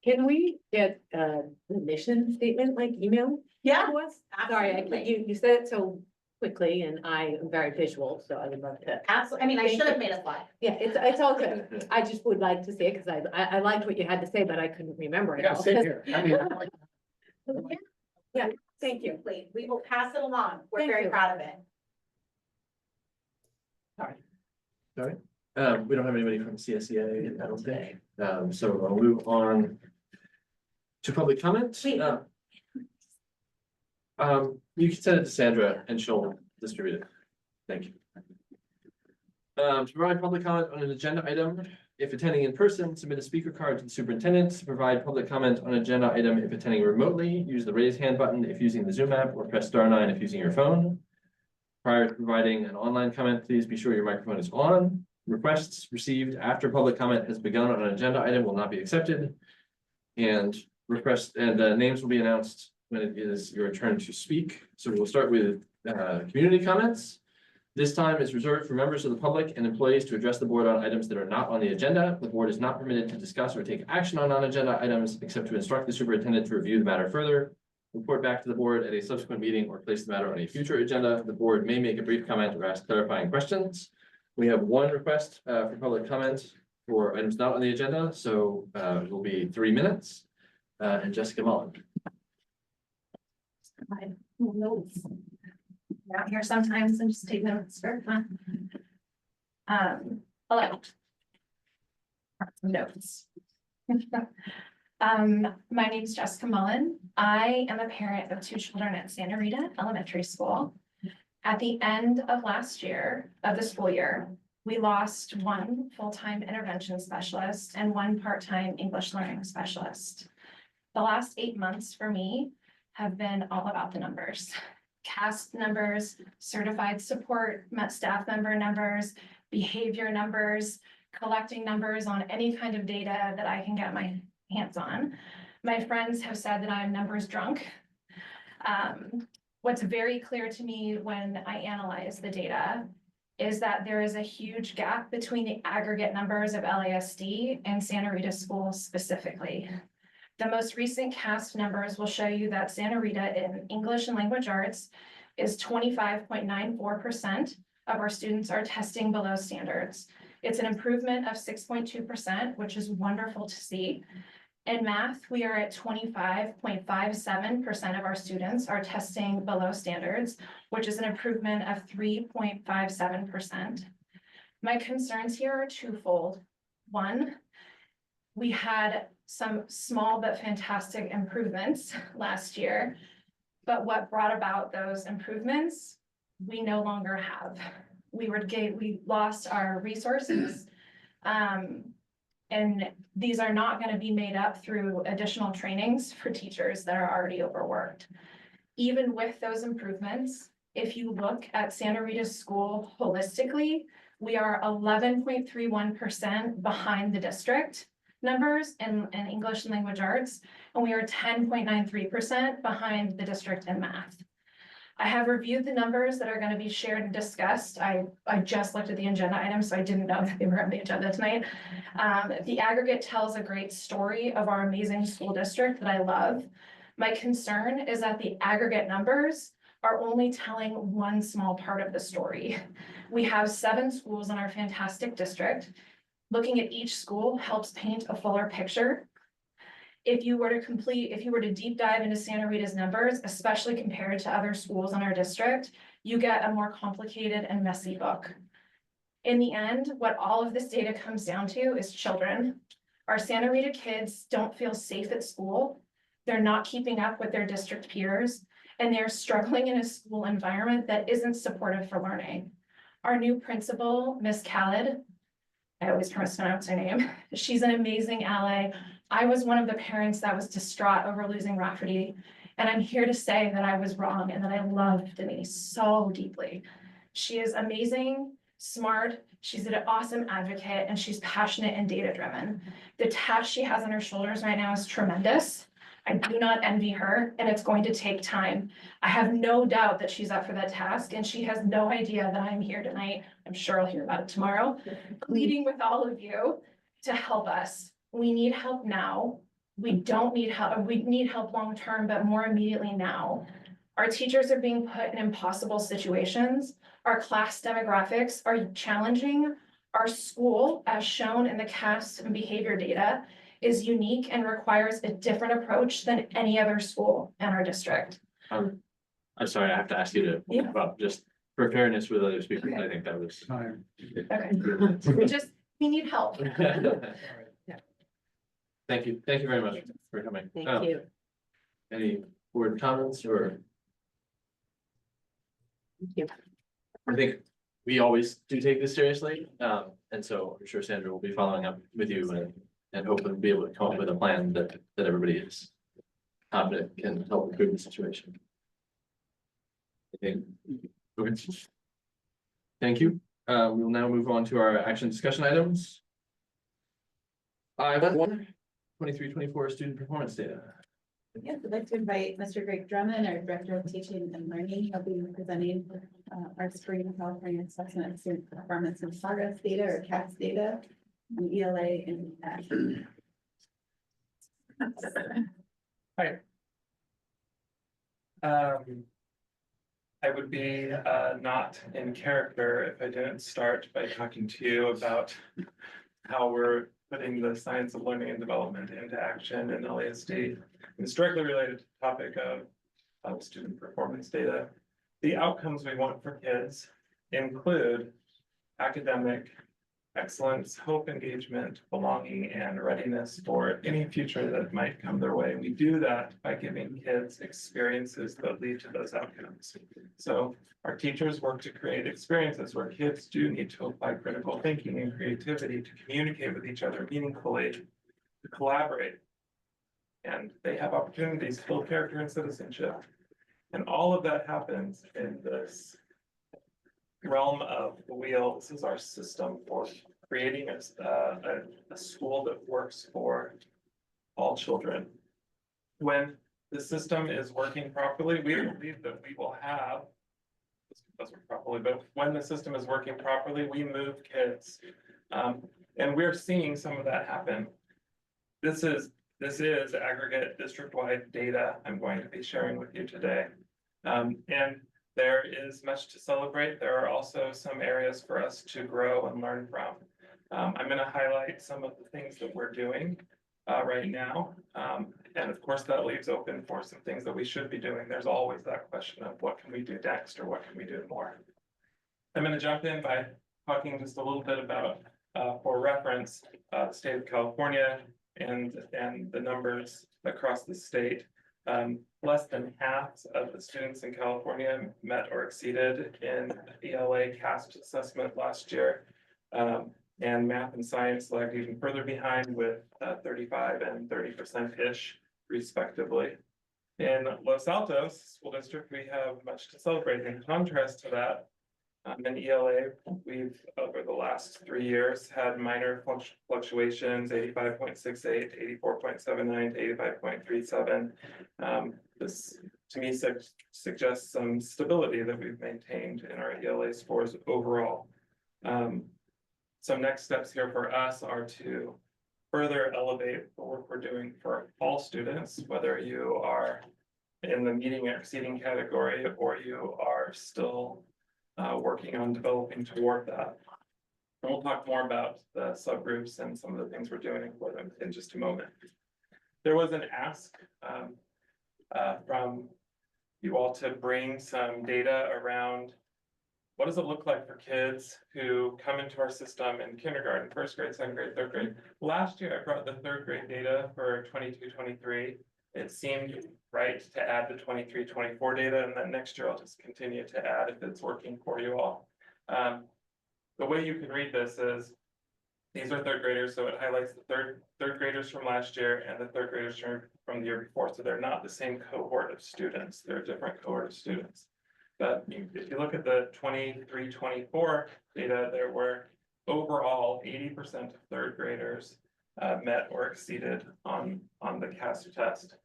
Can we get the mission statement like email? Yeah, To us? Sorry, you said it so quickly and I am very visual, so I would love to. absolutely. I mean, I should have made a slide. Yeah, it's all good. I just would like to see it because I liked what you had to say, but I couldn't remember it Yeah, all. same here. I mean, I like- Yeah, thank you. We will pass it along. We're Thank very you. proud of it. We don't have anybody from CSEA, I don't think. So I'll move on to public comment. Wait. You can send it to Sandra and she'll distribute it. Thank you. To provide public comment on an agenda item, if attending in person, submit a speaker card to the superintendent. To provide public comment on an agenda item, if attending remotely, use the raise hand button if using the Zoom app, or press *9 if using your phone. Prior to providing an online comment, please be sure your microphone is on. Requests received after public comment has begun on an agenda item will not be accepted. And names will be announced when it is your turn to speak. So we'll start with community comments. This time is reserved for members of the public and employees to address the board on items that are not on the agenda. The board is not permitted to discuss or take action on non-agenda items except to instruct the superintendent to review the matter further, report back to the board at a subsequent meeting, or place the matter on a future agenda. The board may make a brief comment or ask clarifying questions. We have one request for public comment for items not on the agenda, so it will be 3 minutes. And Jessica Mullen. Notes. Out here sometimes and just take notes for fun. Hello. Notes. My name is Jessica Mullen. I am a parent of 2 children at Santa Rita Elementary School. At the end of last year, of the school year, we lost 1 full-time intervention specialist and 1 part-time English learning specialist. The last 8 months for me have been all about the numbers. cast numbers, certified support, staff member numbers, behavior numbers, collecting numbers on any kind of data that I can get my hands on. My friends have said that I'm numbers drunk. What's very clear to me when I analyze the data is that there is a huge gap between the aggregate numbers of LASD and Santa Rita schools specifically. The most recent CAST numbers will show you that Santa Rita in English and language arts is 25.94% of our students are testing below standards. It's an improvement of 6.2%, which is wonderful to see. In math, we are at 25.57% of our students are testing below standards, which is an improvement of 3.57%. My concerns here are twofold. One, we had some small but fantastic improvements last year, but what brought about those improvements, we no longer have. We lost our resources, and these are not going to be made up through additional trainings for teachers that are already overworked. Even with those improvements, if you look at Santa Rita School holistically, we are 11.31% behind the district numbers in English and language arts, and we are 10.93% behind the district in math. I have reviewed the numbers that are going to be shared and discussed. I just looked at the agenda items, so I didn't know that they were on the agenda tonight. The aggregate tells a great story of our amazing school district that I love. My concern is that the aggregate numbers are only telling one small part of the story. We have 7 schools in our fantastic district. Looking at each school helps paint a fuller picture. If you were to deep dive into Santa Rita's numbers, especially compared to other schools in our district, you get a more complicated and messy book. In the end, what all of this data comes down to is children. Our Santa Rita kids don't feel safe at school. They're not keeping up with their district peers, and they're struggling in a school environment that isn't supportive for learning. Our new principal, Miss Khaled, I always mispronounce her name. She's an amazing ally. I was one of the parents that was distraught over losing Rafferty, and I'm here to say that I was wrong and that I love Denise so deeply. She is amazing, smart, she's an awesome advocate, and she's passionate and data-driven. The task she has on her shoulders right now is tremendous. I do not envy her, and it's going to take time. I have no doubt that she's up for that task, and she has no idea that I'm here tonight. I'm sure I'll hear about it tomorrow, pleading with all of you to help us. We need help now. We don't need help. We need help long-term, but more immediately now. Our teachers are being put in impossible situations. Our class demographics are challenging. Our school, as shown in the CAST and behavior data, is unique and requires a different approach than any other school in our district. I'm sorry, I have to ask you to, Yeah. well, just for fairness with other speakers, I think that was. Okay. We need help. Thank you very much for coming. Thank you. Any board comments or? Thank you. I think we always do take this seriously, and so I'm sure Sandra will be following up with you and hopefully be able to come up with a plan that everybody is confident can help improve the situation. I think, okay. Thank you. We will now move on to our action discussion items. I want 23-24 student performance data. Yes, I'd like to invite Mr. Greg Drummond, our Director of Teaching and Learning. He'll be presenting our spring California Assessment of Student Performance and Progress data, or CAPS data, on ELA and Hi. I would be not in character if I didn't start by talking to you about how we're putting the science of learning and development into action in LASD. It's directly related to the topic of student performance data. The outcomes we want for kids include academic excellence, hope, engagement, belonging, and readiness for any future that might come their way. We do that by giving kids experiences that lead to those outcomes. So our teachers work to create experiences where kids do need to apply critical thinking and creativity to communicate with each other meaningfully, to collaborate. And they have opportunities to build character and citizenship. And all of that happens in this realm of the wheel. This is our system for creating a school that works for all children. When the system is working properly, we believe that we will have, this doesn't work properly, but when the system is working properly, we move kids. And we're seeing some of that happen. This is aggregate district-wide data I'm going to be sharing with you today. And there is much to celebrate. There are also some areas for us to grow and learn from. I'm going to highlight some of the things that we're doing right now. And of course, that leaves open for some things that we should be doing. There's always that question of what can we do next or what can we do more? I'm going to jump in by talking just a little bit about, for reference, the state of California and the numbers across the state. Less than half of the students in California met or exceeded in ELA CASP assessment last year. And math and science lagged even further behind with 35 and 30%-ish respectively. In Los Altos School District, we have much to celebrate. In contrast to that, in ELA, we've, over the last 3 years, had minor fluctuations, 85.68, 84.79 to 85.37. This, to me, suggests some stability that we've maintained in our ELA scores overall. Some next steps here for us are to further elevate the work we're doing for all students, whether you are in the meeting or exceeding category or you are still working on developing toward that. And we'll talk more about the subgroups and some of the things we're doing for them in just a moment. There was an ask from you all to bring some data around what does it look like for kids who come into our system in kindergarten, first grade, second grade, third grade. Last year, I brought the third grade data for 22-23. It seemed right to add the 23-24 data, and then next year I'll just continue to add if it's working for you all. The way you can read this is, these are third graders, so it highlights the third graders from last year and the third graders from the year before. So they're not the same cohort of students, they're a different cohort of students. But if you look at the 23-24 data, there were overall 80% of third graders met or exceeded on the CASP test.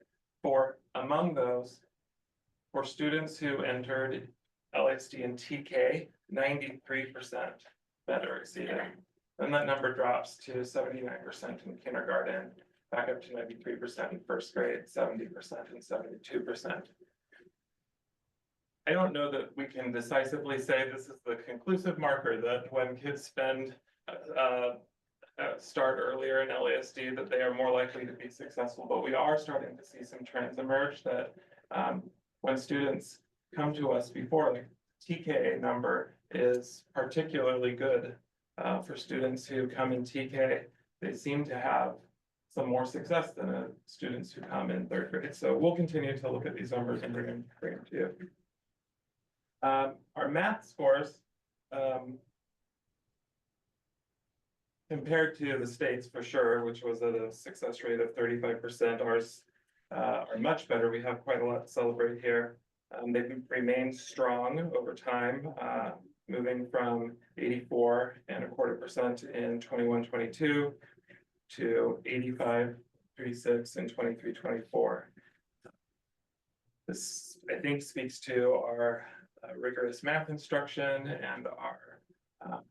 Among those, for students who entered LASD and TK, 93% met or exceeded. Then that number drops to 79% in kindergarten, back up to 93% in first grade, 70% and 72%. I don't know that we can decisively say this is the conclusive marker that when kids start earlier in LASD that they are more likely to be successful, but we are starting to see some trends emerge that when students come to us before, like TK number is particularly good for students who come in TK. They seem to have some more success than students who come in third grade. So we'll continue to look at these numbers and bring them to you. Our math scores, compared to the states for sure, which was at a success rate of 35%, ours are much better. We have quite a lot to celebrate here. They've remained strong over time, moving from 84.25% in 21-22 to 85.36 in 23-24. This, I think, speaks to our rigorous math instruction and our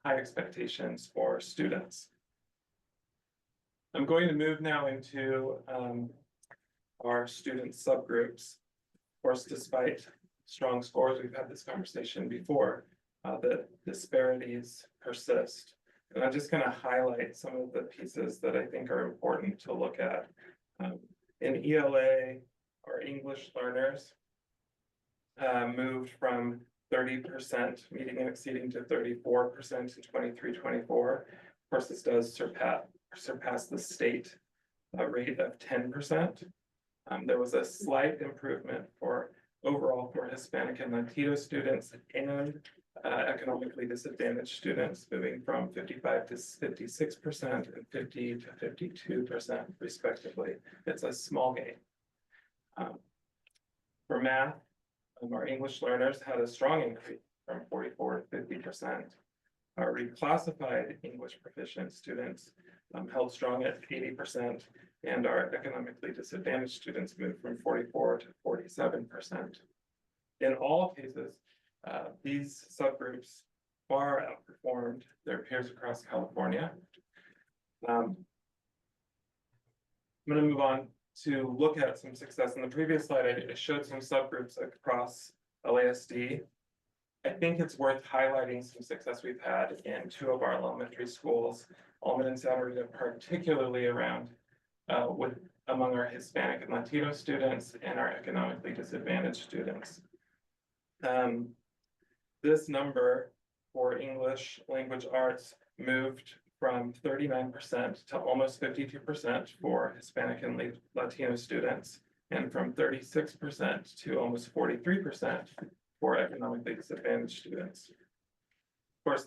high expectations for students. I'm going to move now into our student subgroups. Of course, despite strong scores, we've had this conversation before, the disparities persist. And I'm just going to highlight some of the pieces that I think are important to look at. In ELA, our English learners moved from 30% meeting and exceeding to 34% in 23-24. Of course, this does surpass the state rate of 10%. There was a slight improvement for overall for Hispanic and Latino students and economically disadvantaged students, moving from 55 to 56% and 50 to 52% respectively. It's a small gain. For math, Our English learners had a strong increase from 44 to 50%. Our reclassified English proficient students held strong at 80%, and our economically disadvantaged students moved from 44 to 47%. In all cases, these subgroups far outperformed their peers across California. I'm going to move on to look at some success. In the previous slide, I showed some subgroups across LASD. I think it's worth highlighting some success we've had in two of our elementary schools, Almond and Santa Rita, particularly around among our Hispanic and Latino students and our economically disadvantaged students. This number for English language arts moved from 39% to almost 52% for Hispanic and Latino students, and from 36% to almost 43% for economically disadvantaged students. Of course,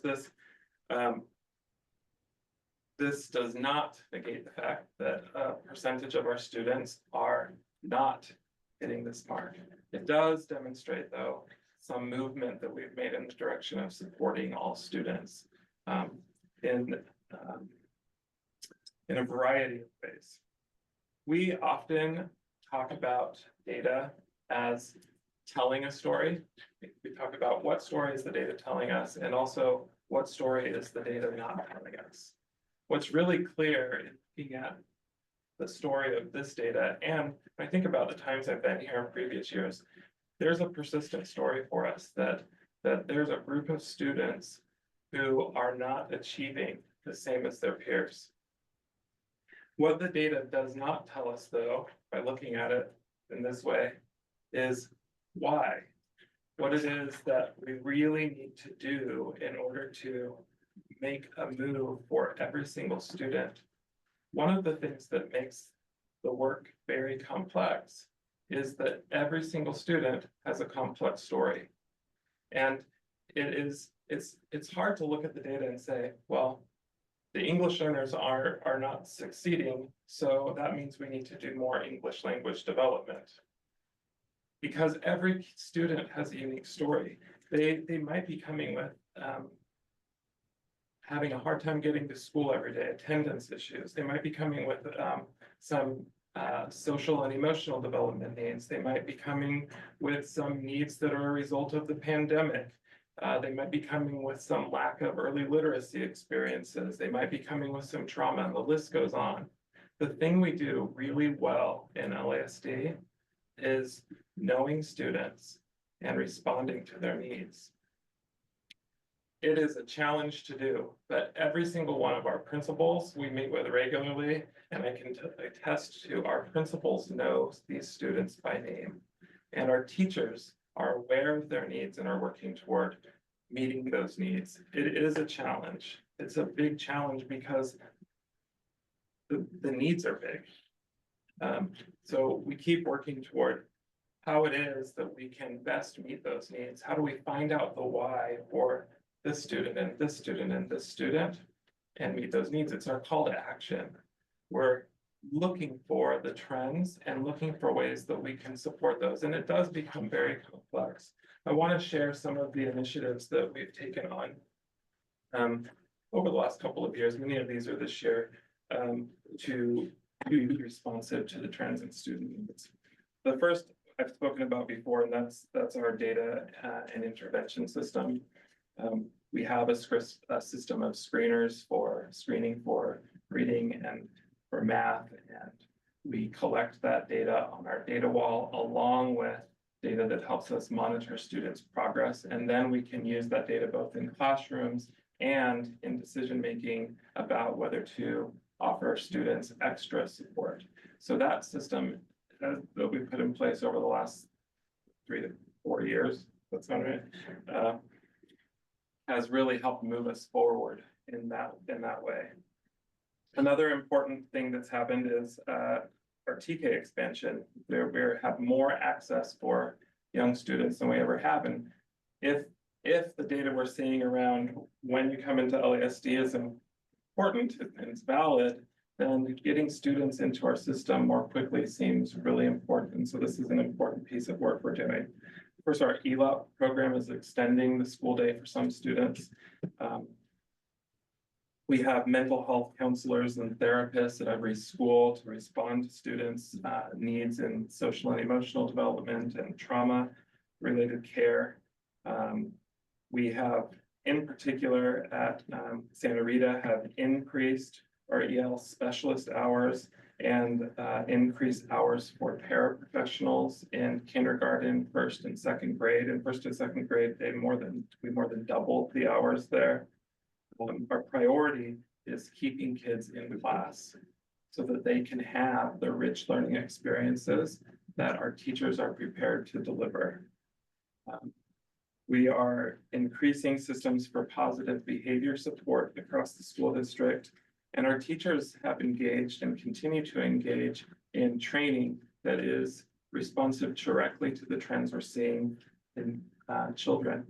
this does not negate the fact that a percentage of our students are not hitting this mark. It does demonstrate, though, some movement that we've made in the direction of supporting all students in a variety of ways. We often talk about data as telling a story. We talk about what story is the data telling us, and also what story is the data not telling us. What's really clear in looking at the story of this data, and I think about the times I've been here in previous years, there's a persistent story for us that there's a group of students who are not achieving the same as their peers. What the data does not tell us, though, by looking at it in this way, is why. What it is that we really need to do in order to make a move for every single student. One of the things that makes the work very complex is that every single student has a complex story. And it's hard to look at the data and say, well, the English learners are not succeeding, so that means we need to do more English language development. Because every student has a unique story. They might be coming with having a hard time getting to school every day, attendance issues. They might be coming with some social and emotional development needs. They might be coming with some needs that are a result of the pandemic. They might be coming with some lack of early literacy experiences. They might be coming with some trauma, and the list goes on. The thing we do really well in LASD is knowing students and responding to their needs. It is a challenge to do, but every single one of our principals we meet with regularly, and I can attest to our principals know these students by name, and our teachers are aware of their needs and are working toward meeting those needs. It is a challenge. It's a big challenge because the needs are big. So we keep working toward how it is that we can best meet those needs. How do we find out the why for this student and this student and this student and meet those needs? It's our call to action. We're looking for the trends and looking for ways that we can support those. And it does become very complex. I want to share some of the initiatives that we've taken on over the last couple of years. Many of these are this year to be responsive to the trends in student needs. The first I've spoken about before, and that's our data and intervention system. We have a system of screeners for screening for reading and for math, and we collect that data on our data wall along with data that helps us monitor students' progress, and then we can use that data both in classrooms and in decision-making about whether to offer students extra support. So that system that we put in place over the last 3 to 4 years, that's sound right, has really helped move us forward in that way. Another important thing that's happened is our TK expansion. We have more access for young students than we ever have. And if the data we're seeing around when you come into LASD is important and it's valid, then getting students into our system more quickly seems really important. And so this is an important piece of work we're doing. course, our ELAP program is extending the school day for some students. We have mental health counselors and therapists at every school to respond to students' needs in social and emotional development and trauma-related care. We have, in particular, at Santa Rita, have increased our EL specialist hours and increased hours for paraprofessionals in kindergarten, first and second grade. In first and second grade, we more than doubled the hours there. Our priority is keeping kids in class so that they can have the rich learning experiences that our teachers are prepared to deliver. We are increasing systems for positive behavior support across the school district, and our teachers have engaged and continue to engage in training that is responsive directly to the trends we're seeing in children.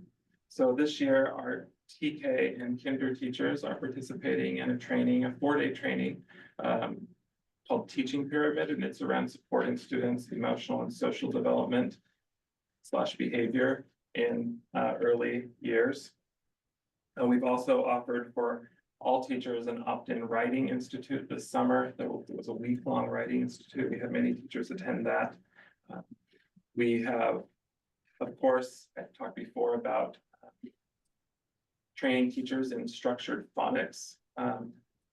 So this year, our TK and kinder teachers are participating in a 4-day training called Teaching Pyramid, and it's around supporting students' emotional and social development / behavior in early years. We've also offered for all teachers an opt-in writing institute this summer. There was a week-long writing institute. We had many teachers attend that. We have, of course, I've talked before about training teachers in structured phonics.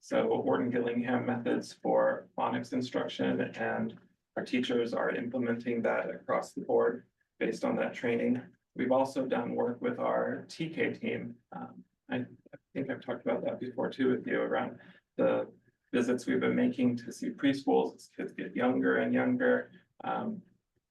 So Wharton Gillingham methods for phonics instruction, and our teachers are implementing that across the board based on that training. We've also done work with our TK team. I think I've talked about that before too with you around the visits we've been making to see preschools as kids get younger and younger,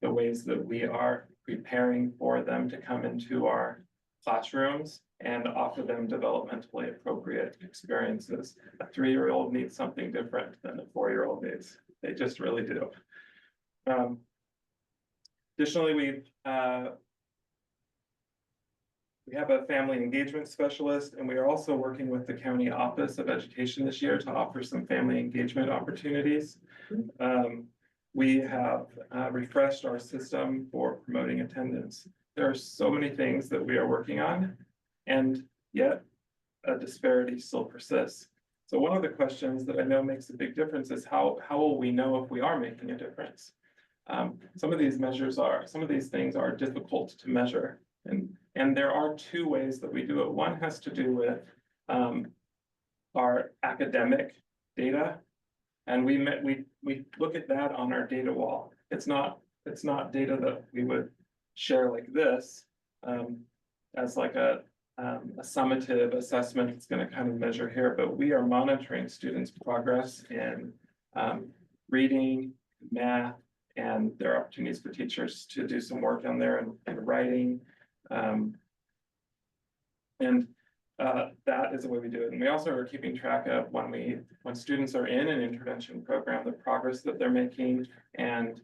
the ways that we are preparing for them to come into our classrooms and offer them developmentally appropriate experiences. A 3-year-old needs something different than a 4-year-old needs. They just really do. Additionally, we have a family engagement specialist, and we are also working with the County Office of Education this year to offer some family engagement opportunities. We have refreshed our system for promoting attendance. There are so many things that we are working on, and yet a disparity still persists. So one of the questions that I know makes a big difference is how will we know if we are making a difference? Some of these things are difficult to measure, and there are 2 ways that we do it. One has to do with our academic data, and we look at that on our data wall. It's not data that we would share like this as like a summative assessment. It's going to kind of measure here, but we are monitoring students' progress in reading, math, and there are opportunities for teachers to do some work on there and writing. That is the way we do it. And we also are keeping track of when students are in an intervention program, the progress that they're making and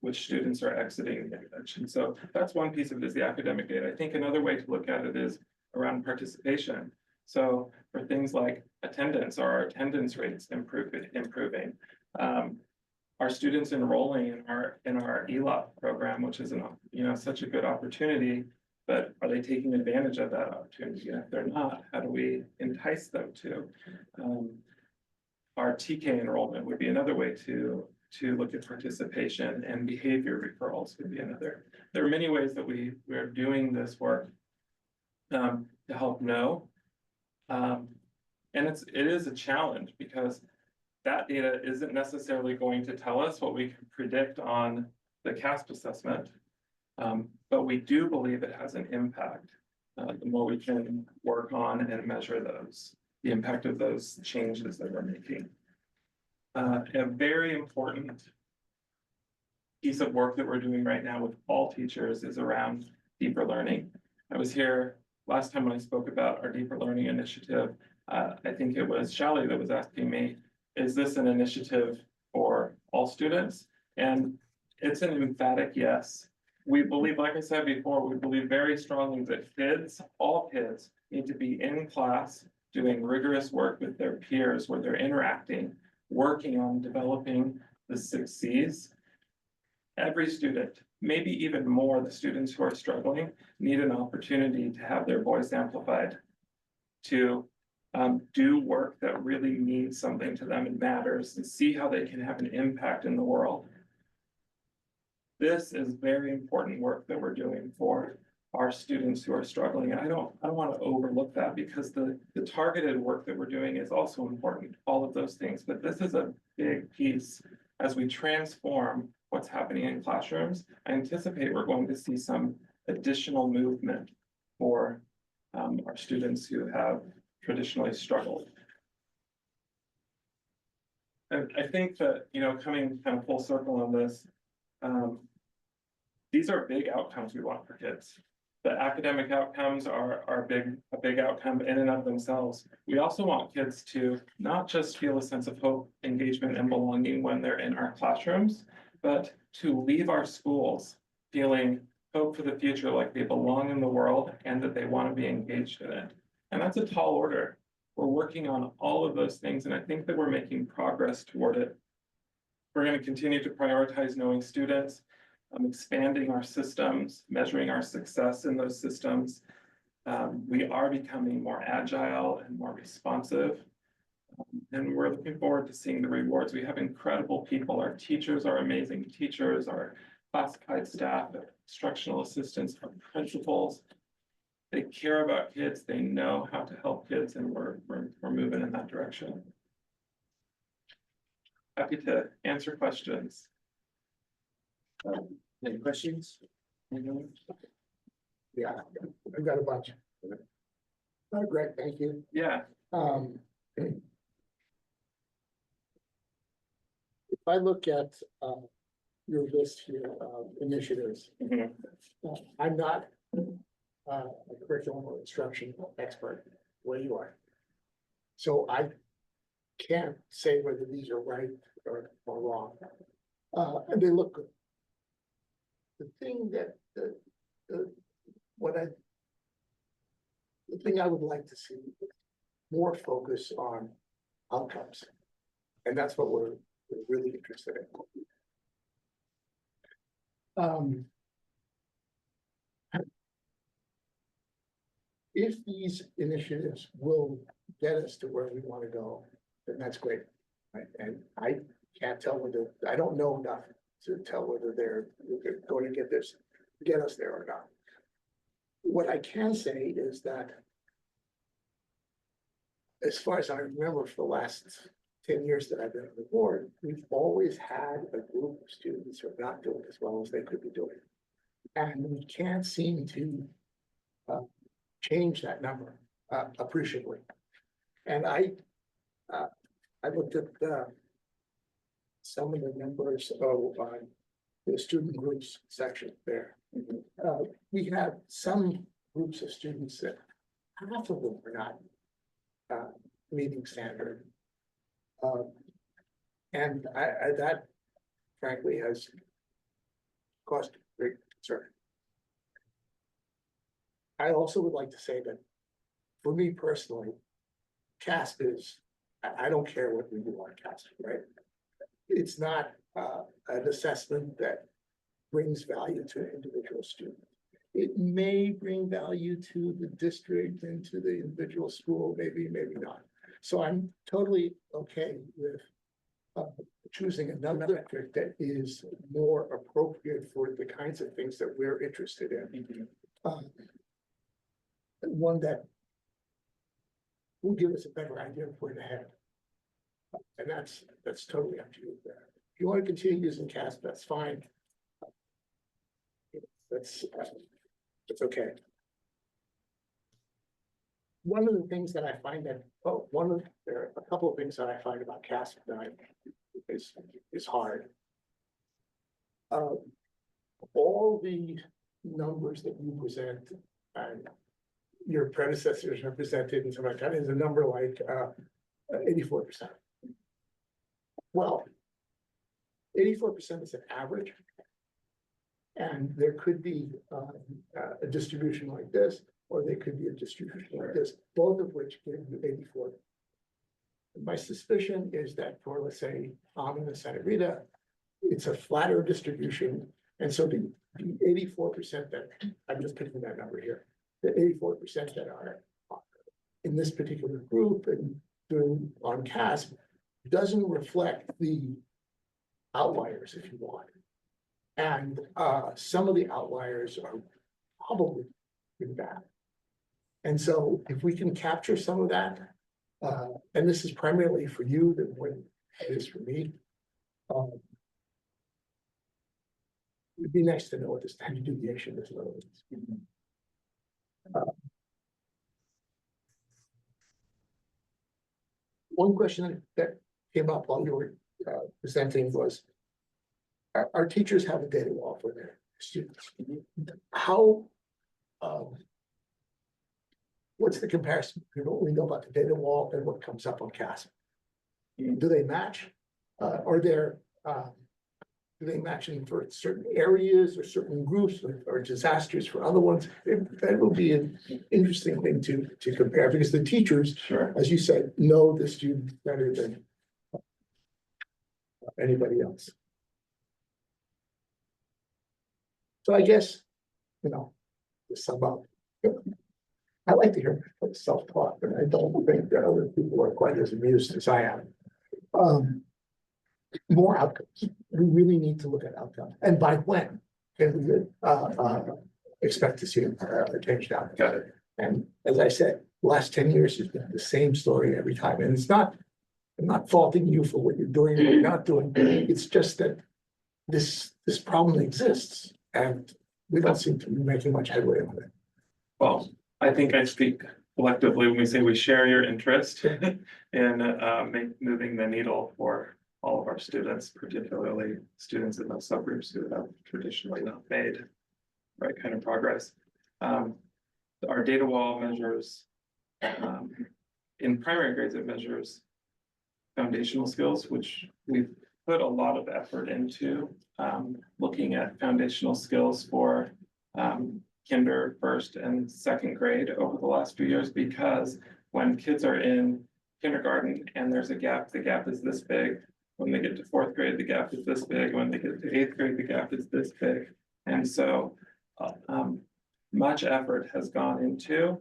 which students are exiting the intervention. So that's one piece of it, is the academic data. I think another way to look at it is around participation. So for things like attendance, are our attendance rates improving? Are students enrolling in our ELAP program, which is such a good opportunity, but are they taking advantage of that opportunity? And if they're not, how do we entice them to? Our TK enrollment would be another way to look at participation, and behavior referrals could be another. There are many ways that we're doing this work to help know. And it is a challenge because that data isn't necessarily going to tell us what we can predict on the CASP assessment, but we do believe it has an impact. The more we can work on and measure the impact of those changes that we're making. A very important piece of work that we're doing right now with all teachers is around deeper learning. I was here last time when I spoke about our deeper learning initiative. I think it was Shally that was asking me, is this an initiative for all students? And it's an emphatic yes. We believe, like I said before, we believe very strongly that all kids need to be in class doing rigorous work with their peers where they're interacting, working on developing the 6 C's. every student, maybe even more the students who are struggling, need an opportunity to have their voice amplified, to do work that really means something to them and matters, and see how they can have an impact in the world. This is very important work that we're doing for our students who are struggling. And I don't want to overlook that, because the targeted work that we're doing is also important, all of those things. But this is a big piece as we transform what's happening in classrooms. I anticipate we're going to see some additional movement for our students who have traditionally struggled. And I think that, you know, coming kind of full circle on this, these are big outcomes we want for kids. The academic outcomes are a big outcome in and of themselves. We also want kids to not just feel a sense of hope, engagement, and belonging when they're in our classrooms, but to leave our schools feeling hope for the future, like they belong in the world and that they want to be engaged in it. And that's a tall order. We're working on all of those things, and I think that we're making progress toward it. We're going to continue to prioritize knowing students, expanding our systems, measuring our success in those systems. We are becoming more agile and more responsive. And we're looking forward to seeing the rewards. We have incredible people. Our teachers are amazing teachers, our classified staff, our instructional assistants, our principals. They care about kids, they know how to help kids, and we're moving in that direction. Happy to answer questions. Any questions? Yeah, I've got a bunch. Greg, thank you. Yeah. If I look at your list here of initiatives, I'm not a curriculum or instruction expert where you are. So I can't say whether these are right or wrong. And they look good. The thing that the thing I would like to see more focus on outcomes. And that's what we're really interested in. If these initiatives will get us to where we want to go, then that's great. Right? And I can't tell whether, I don't know enough to tell whether they're going to get us there or not. What I can say is that, as far as I remember, for the last 10 years that I've been on the board, we've always had a group of students who are not doing as well as they could be doing. And we can't seem to change that number appreciably. And I looked at some of the numbers of the student groups section there. We have some groups of students that half of them are not meeting standard. And that frankly has caused great concern. I also would like to say that for me personally, CASP is, I don't care what we do on CASP, right? It's not an assessment that brings value to an individual student. It may bring value to the district and to the individual school, maybe, maybe not. So I'm totally okay with choosing another metric that is more appropriate for the kinds of things that we're interested in. One that will give us a better idea of where to head. And that's totally up to you there. If you want to continue using CASP, that's fine. That's okay. One of the things that I find that, there are a couple of things that I find about CASP that is hard. All the numbers that you present and your predecessors have presented and something like that is a number like 84%. Well, 84% is an average. And there could be a distribution like this, or there could be a distribution like this, both of which give you 84. And my suspicion is that for, let's say, in Santa Rita, it's a flatter distribution. And so the 84% that, I'm just picking that number here, the 84% that are in this particular group and doing on CASP doesn't reflect the outliers, if you want. And some of the outliers are probably pretty bad. And so if we can capture some of that, and this is primarily for you, than when it is for me. It'd be nice to know what the standard deviation is. One question that came up while you were presenting was, our teachers have a data wall for their students. How, what's the comparison between what we know about the data wall and what comes up on CASP? Do they match? Are there, do they match in for certain areas or certain groups or disasters for other ones? That will be an interesting thing to compare, because the teachers, Sure. as you said, know the students better than anybody else. So I guess, to sum up, I like to hear self-talk, but I don't think that other people are quite as amused as I am. More outcomes. We really need to look at outcomes. And by when can we expect to see a changed outcome? Got it. And as I said, the last 10 years has been the same story every time. And it's not, I'm not faulting you for what you're doing or what you're not doing. It's just that this problem exists and we don't seem to be making much headway on it. Well, I think I speak collectively when we say we share your interest in moving the needle for all of our students, particularly students in those subgroups who have traditionally not made the right kind of progress. Our data wall measures, in primary grades, it measures foundational skills, which we've put a lot of effort into looking at foundational skills for kinder, first and second grade over the last few years, because when kids are in kindergarten and there's a gap, the gap is this big. When they get to fourth grade, the gap is this big. When they get to eighth grade, the gap is this big. And so much effort has gone into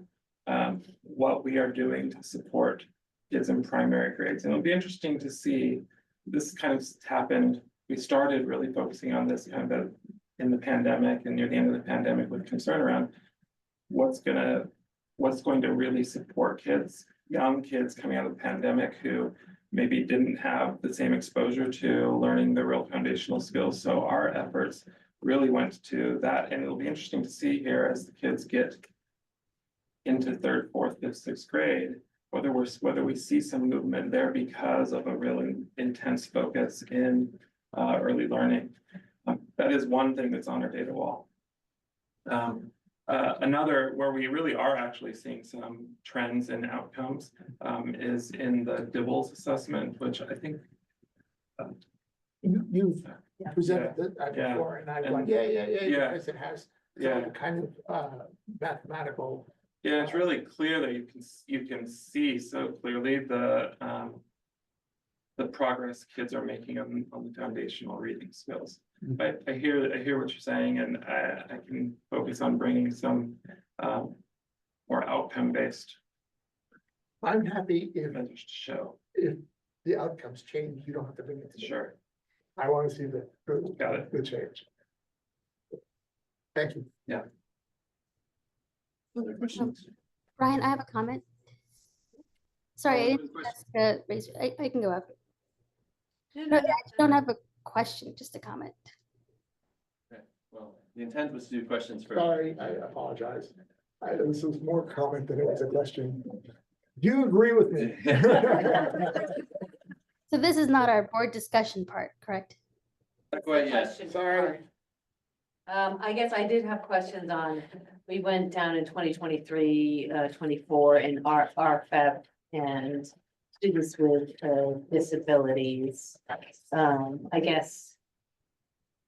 what we are doing to support kids in primary grades. And it'll be interesting to see, this kind of happened, we started really focusing on this kind of in the pandemic and near the end of the pandemic with concern around what's going to really support kids, young kids coming out of the pandemic who maybe didn't have the same exposure to learning the real foundational skills. So our efforts really went to that. And it'll be interesting to see here as the kids get into third, fourth, fifth, sixth grade, whether we see some movement there because of a really intense focus in early learning. That is one thing that's on our data wall. Another where we really are actually seeing some trends in outcomes is in the DIBELS assessment, which I think you've presented that before, and I'm like, yeah, because it has kind of mathematical. Yeah, it's really clear that you can see so clearly the progress kids are making on the foundational reading skills. But I hear what you're saying, and I can focus on bringing some more outcome-based. I'm happy if measures to show if the outcomes change, you don't have to bring it to. Sure. I want to see the change. Thank you. Yeah. Other questions? Ryan, I have a comment. Sorry, I didn't ask to raise. I can go after. No, I don't have a question, just a comment. Okay. Well, the intent was to do questions first. Sorry, I apologize. This was more comment than it was a question. Do you agree with me? So this is not our board discussion part, correct? Not quite yet. Question. Sorry. I guess I did have questions on, we went down in 2023, 24 in RFEP and students with disabilities. I guess,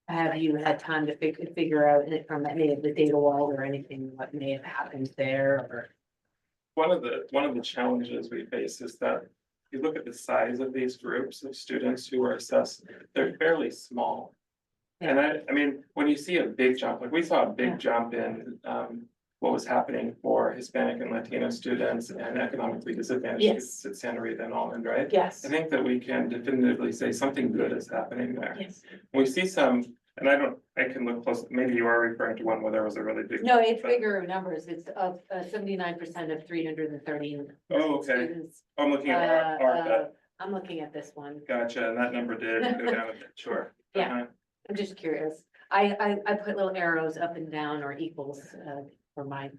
have you had time to figure out from any of the data wall or anything what may have happened there? Or One of the challenges we face is that you look at the size of these groups of students who are assessed, they're fairly small. And I mean, when you see a big jump, like we saw a big jump in, what was happening for Hispanic and Latino students and economically disadvantaged Yes. students at Santa Rita and Almond, right? Yes. I think that we can definitively say something good is happening there. Yes. We see some, and I can look close, maybe you are referring to one where there was a really big. No, it's but- bigger numbers. It's of 79% of 313 Oh, okay. students. I'm looking at our, I'm looking at this one. gotcha, and that number did go down a bit, sure. Yeah. Uh-huh. I'm just curious. I put little arrows up and down or equals for my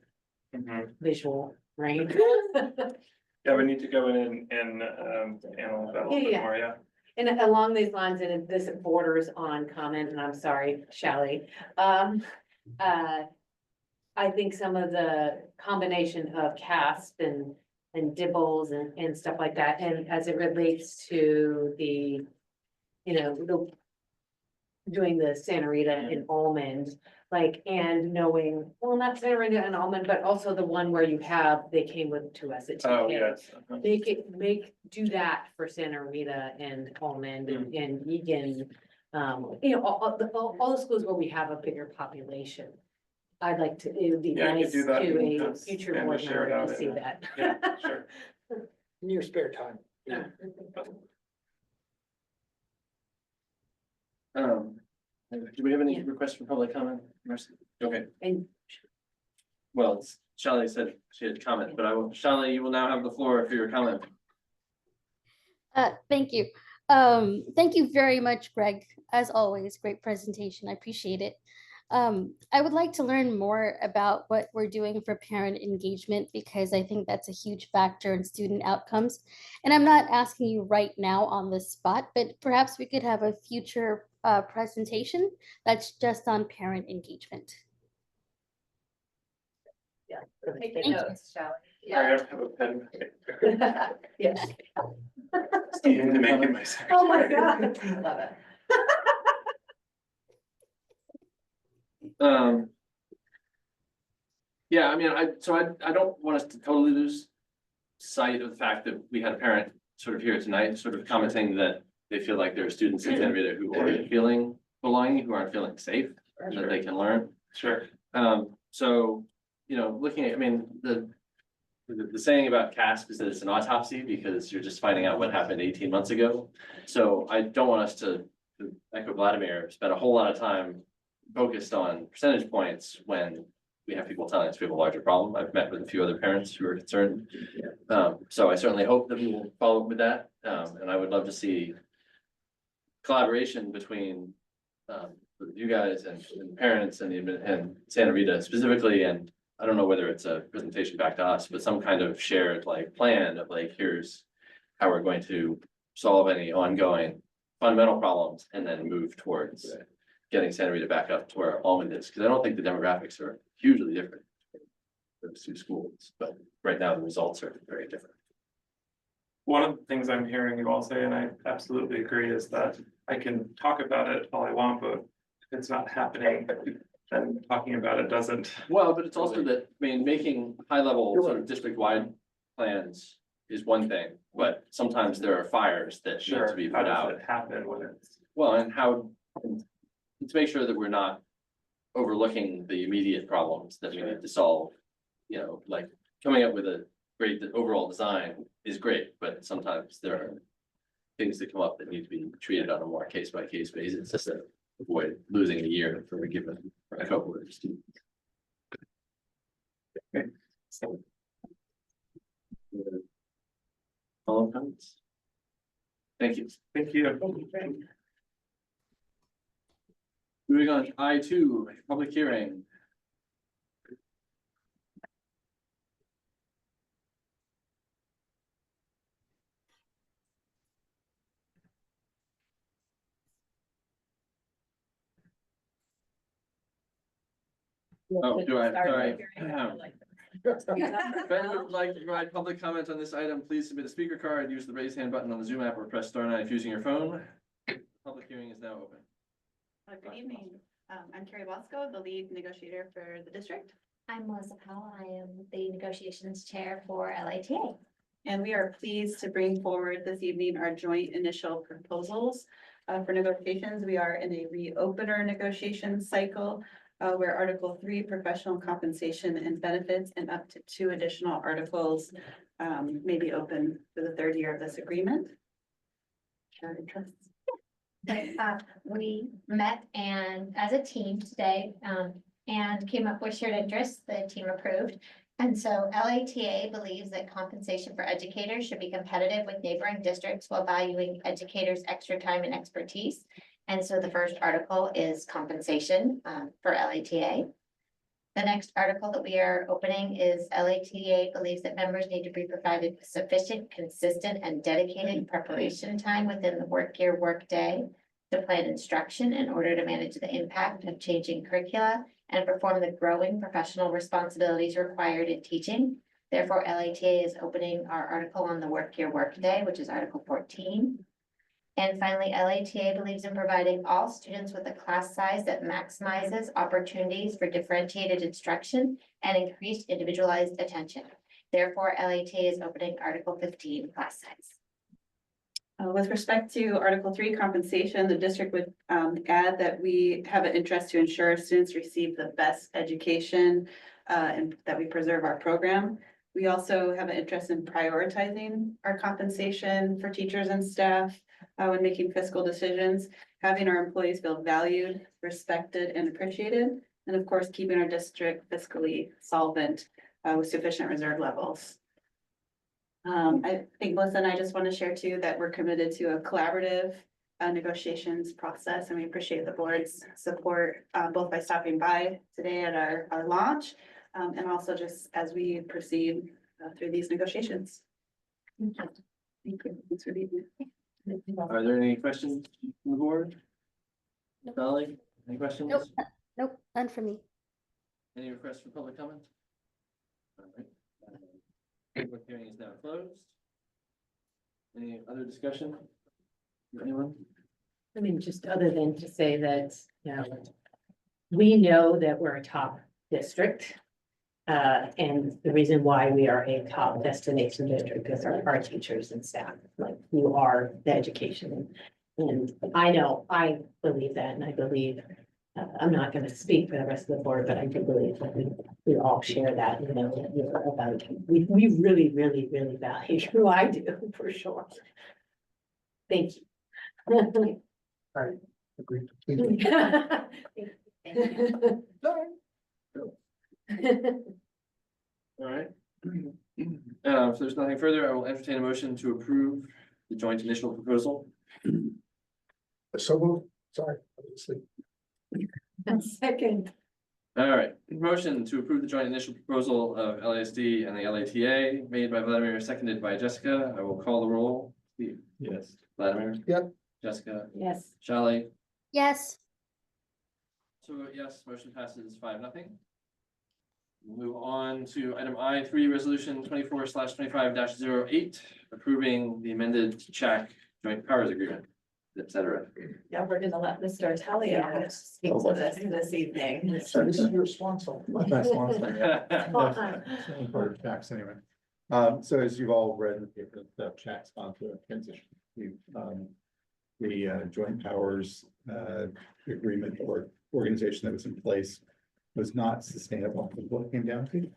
Mhm. visual range. Yeah, we need to go in and analyze that a little bit Yeah. more, yeah. And along these lines, and this borders on comment, and I'm sorry, Shelley. I think some of the combination of CASP and dibbles and stuff like that, and as it relates to the, doing the Santa Rita and Almond, like, and knowing, well, not Santa Rita and Almond, but also the one where you have, they came with to us at Oh, TK. yes. Do that for Santa Rita and Almond Mm. and Egan. All the schools where we have a bigger population. It would be Yeah, I could nice do that to and a have future Amanda board share it member out to in see a- that. Yeah, sure. In your spare time. Yeah. Do we have any requests for public comment? Marcy? Okay, And well, Shelley said she had a comment, but Shelley, you will now have the floor for your comment. Thank you. Thank you very much, Greg. As always, great presentation. I appreciate it. I would like to learn more about what we're doing for parent engagement because I think that's a huge factor in student outcomes. And I'm not asking you right now on the spot, but perhaps we could have a future presentation that's just on parent engagement. Yeah. Thank Take you. notes, shall we? Sorry, I don't have a pen. Yes. Stealing to make it myself. Oh, my God. Love it. Yeah, I mean, I don't want us to totally lose sight of the fact that we had a parent sort of here tonight, sort of commenting that they feel like there are students in Santa Rita who aren't feeling belonging, who aren't feeling safe, that they can learn. Sure. So, looking at, I mean, the saying about CASP is that it's an autopsy because you're just finding out what happened 18 months ago. So I don't want us to echo Vladimir, spend a whole lot of time focused on percentage points when we have people telling us we have a larger problem. I've met with a few other parents who are concerned. So I certainly hope that we will follow up with that. And I would love to see collaboration between you guys and parents and Santa Rita specifically. And I don't know whether it's a presentation back to us, but some kind of shared plan of here's how we're going to solve any ongoing fundamental problems and then move towards getting Santa Rita back up to where Almond is, because I don't think the demographics are hugely different for those two schools, but right now the results are very different. One of the things I'm hearing you all say, and I absolutely agree, is that I can talk about it all I want, but if it's not happening, then talking about it doesn't. Well, but it's also that, I mean, making high level sort of district-wide plans is one thing, but sometimes there are fires that need to be How put does out. it happen when it's? Well, and how, to make sure that we're not overlooking the immediate problems that we need to solve. Coming up with a great overall design is great, but sometimes there are things that come up that need to be treated on a more case-by-case basis, just to avoid losing a year for a given cohort of students. Okay. So. Follow comments? Thank you. Thank you. Moving on to I2, public hearing. Oh, sorry. If anyone would like to provide public comment on this item, please submit a speaker card, use the raise hand button on the Zoom app, or press *9 if using your phone. Public hearing is now open. Good evening. I'm Carrie Wasco, the lead negotiator for the district. I'm Melissa Powell. I am the negotiations chair for LATA. and we are pleased to bring forward this evening our joint initial proposals. For negotiations, we are in a reopener negotiation cycle where Article 3, professional compensation and benefits, and up to 2 additional articles may be open for the 3rd year of this agreement. Shared interests. We met and as a team today, and came up with shared interests the team approved. And so LATA believes that compensation for educators should be competitive with neighboring districts while valuing educators' extra time and expertise. And so the first article is compensation for LATA. The next article that we are opening is LATA believes that members need to be provided with sufficient, consistent, and dedicated preparation time within the work year workday to plan instruction in order to manage the impact of changing curricula and perform the growing professional responsibilities required in teaching. Therefore, LATA is opening our article on the work year workday, which is Article 14. And finally, LATA believes in providing all students with a class size that maximizes opportunities for differentiated instruction and increased individualized attention. Therefore, LATA is opening Article 15, class size. With respect to Article 3 compensation, the district would add that we have an interest to ensure students receive the best education and that we preserve our program. We also have an interest in prioritizing our compensation for teachers and staff when making fiscal decisions, having our employees feel valued, respected, and appreciated, and of course, keeping our district fiscally solvent with sufficient reserve levels. I think Melissa and I just want to share too that we're committed to a collaborative negotiations process, and we appreciate the board's support both by stopping by today at our launch and also just as we proceed through these negotiations. Thank you. Thanks for being here. Are there any questions from the board? Dolly, any questions? Nope, nope, none for me. Any requests for public comment? All right. Public hearing is now closed. Any other discussion? Anyone? I mean, just other than to say that, you know, we know that we're a top district. And the reason why we are a top destination district is our teachers and staff, like who are the education. And I know, I believe that, and I believe, I'm not gonna speak for the rest of the board, but I do believe that we all share that, you know, that we're about, we really, really, really value who I do, for sure. Thank you. All right, agreed. All right. If there's nothing further, I will entertain a motion to approve the joint initial proposal. So moved. Sorry, I was asleep. Second. All right, motion to approve the joint initial proposal of LASD and the LATA made by Vladimir, seconded by Jessica. I will call the roll. Steve? Yes. Vladimir? Yep. Jessica? Yes. Shelley? Yes, So yes, motion passes 5-0. We'll move on to item I3, resolution 24/25-08, approving the amended CHAC joint powers agreement, et cetera. Yeah, we're gonna let Mr. Talia speak to this evening. So this is your swan song. My swan song, yeah. It's only part of tax anyway. So as you've all read in the paper, the chat sponsor a transition. The joint powers agreement or organization that was in place was not sustainable, is what it came down to.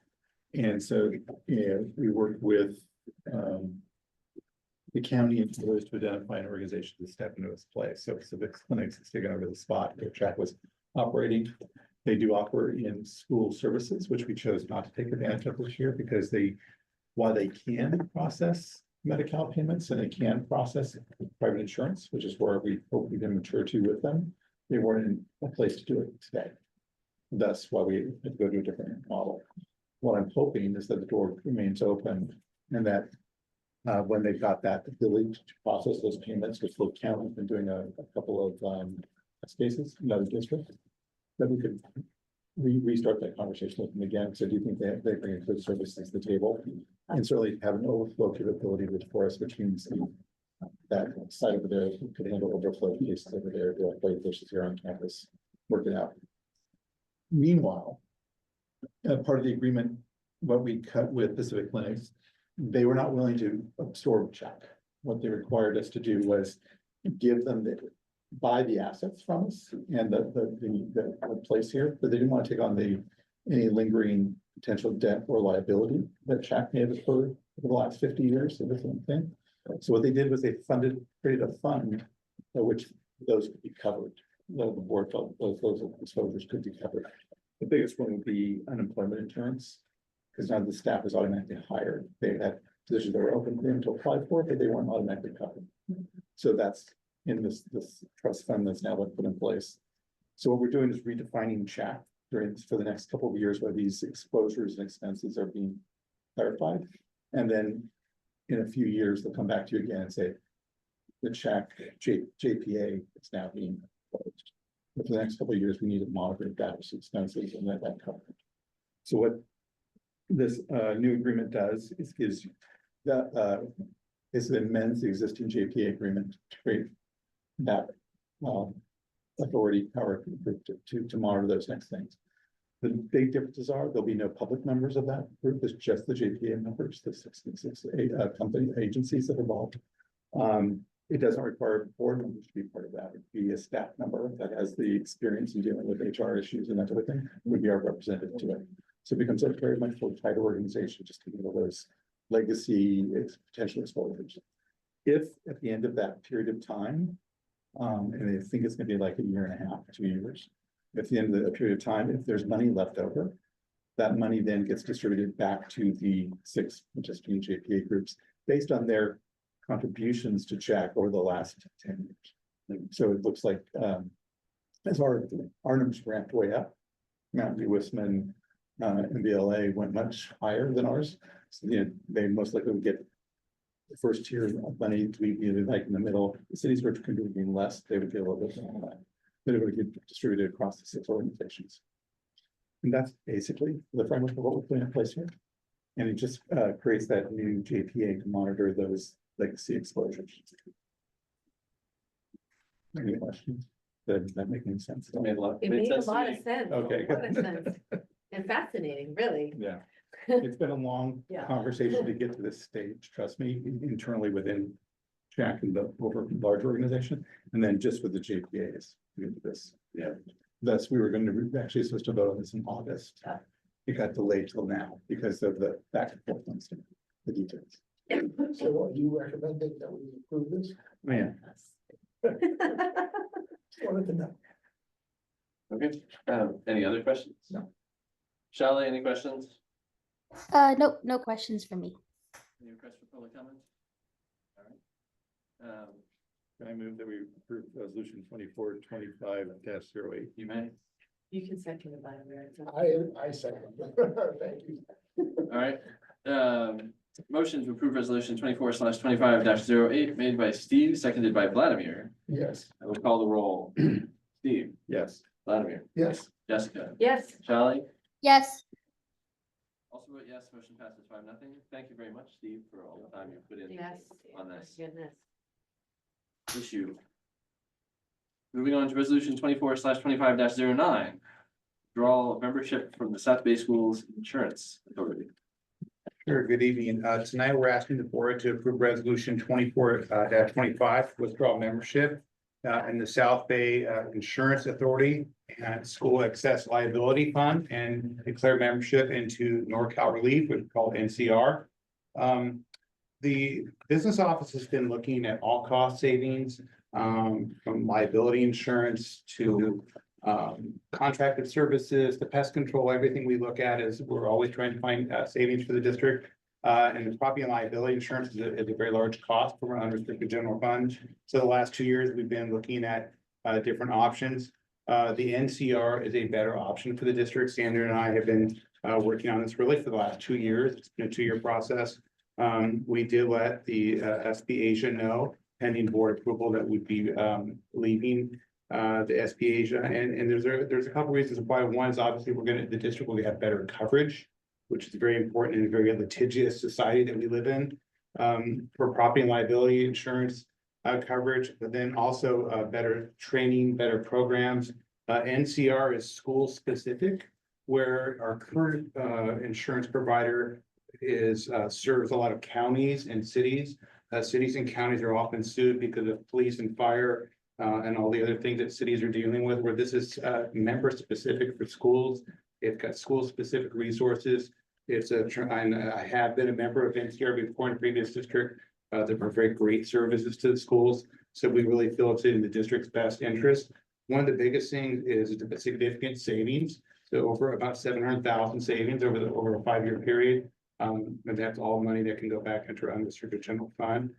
And so, we worked with the county and others to identify an organization to step into its place. So Civic Clinics has taken over the spot where CHAC was operating. They do operate in school services, which we chose not to take advantage of this year because while they can process Medi-Cal payments and they can process private insurance, which is where we hope we can mature to with them, they weren't in a place to do it today. That's why we had to go to a different model. What I'm hoping is that the door remains open and that when they've got that ability to process those payments, which the county has been doing a couple of cases in other districts, that we could restart that conversation with them again. So I do think they bring good services to the table and certainly have an overflow capability for us, which means that side over there could handle overflow cases over there, the play dishes here on campus, work it out. Meanwhile, part of the agreement, what we cut with Pacific Clinics they were not willing to absorb check. What they required us to do was give them buy the assets from us and the place here, but they didn't want to take on any lingering potential debt or liability that check may have occurred over the last 50 years of this thing. So what they did was they created a fund by which those could be covered. The board felt those exposures could be covered. The biggest one would be unemployment insurance, because now the staff is automatically hired. They had positions that were open for them to apply for, but they weren't automatically covered. So that's in this trust fund that's now been put in place. So what we're doing is redefining CHAC for the next couple of years where these exposures and expenses are being clarified. And then in a few years, they'll come back to you again and say, the CHAC JPA is now being closed. But for the next couple of years, we need to monitor those expenses and let that cover. So what this new agreement does is gives that is it amends the existing JPA agreement to create that authority power to monitor those next things. The big differences are there'll be no public members of that group. It's just the JPA members, the 66 company agencies that are involved. It doesn't require board members to be part of that. It'd be a staff member that has the experience in dealing with HR issues and that type of thing would be our representative to it. So it becomes a very much more tight organization just to handle those legacy potential exposures. If at the end of that period of time, and I think it's going to be like a year and a half, 2 years, at the end of the period of time, if there's money left over, that money then gets distributed back to the 6 participating JPA groups based on their contributions to CHAC over the last 10 years. So it looks like as our numbers ramped way up, Mountain View, Wisman, and BLA went much higher than ours. So they most likely would get the first tier of money to be either like in the middle. The cities were contributing less, they would get a little bit more of that. But it would get distributed across the 6 organizations. And that's basically the framework of what we're putting in place here. And it just creates that new JPA to monitor those legacy exposures. Any questions? Does that make any sense? It made a lot of sense. Okay. A lot of sense. And fascinating, really. Yeah. It's been a long Yeah. conversation to get to this stage, trust me, internally within CHAC and the large organization, and then just with the JPAs to get to this. Yeah. Thus, we were going to actually supposed to vote on this in August. It got delayed till now because of the back and forth on the details. So are you recommending that we approve this? Man. Just wanted to know. Okay, any other questions? No. Shelley, any questions? Nope, no questions for me. Any requests for public comment? All right. Can I move that we approve resolution 2425-08? You may. You can second it by the way. I second. Thank you. All right. Motion to approve resolution 24/25-08 made by Steve, seconded by Vladimir. Yes. I will call the roll. Steve, Yes. Vladimir, Yes. Jessica, Yes. Shelley. Yes. Also vote yes, motion passes 5-0. Thank you very much, Steve, for all the time you put in Yes. on this Goodness. issue. Moving on to resolution 24/25-09. Withdrawal of membership from the South Bay Schools Insurance Authority. Sure, good evening. Tonight we're asking the board to approve resolution 24/25, withdraw membership in the South Bay Insurance Authority and School Excess Liability Fund and declare membership into NorCal Relief, which is called NCR. The business office has been looking at all cost savings from liability insurance to contracted services, to pest control. Everything we look at is we're always trying to find savings for the district. And the property and liability insurance is a very large cost from our unrestricted general fund. So the last 2 years, we've been looking at different options. The NCR is a better option for the district. Sandra and I have been working on this really for the last 2 years. It's been a 2-year process. We did let the SB Asia know pending board approval that we'd be leaving the SB Asia. And there's a couple reasons why. One is obviously the district will have better coverage, which is very important in a very litigious society that we live in, for property and liability insurance coverage, but then also better training, better programs. NCR is school specific, where our current insurance provider serves a lot of counties and cities. Cities and counties are often sued because of police and fire and all the other things that cities are dealing with, where this is member specific for schools. It's got school specific resources. And I have been a member of NCR before in a previous district. They provide great services to the schools. So we really feel it's in the district's best interest. One of the biggest things is the significant savings. So over about 700,000 savings over a 5-year period. And that's all money that can go back into our unrestricted general fund.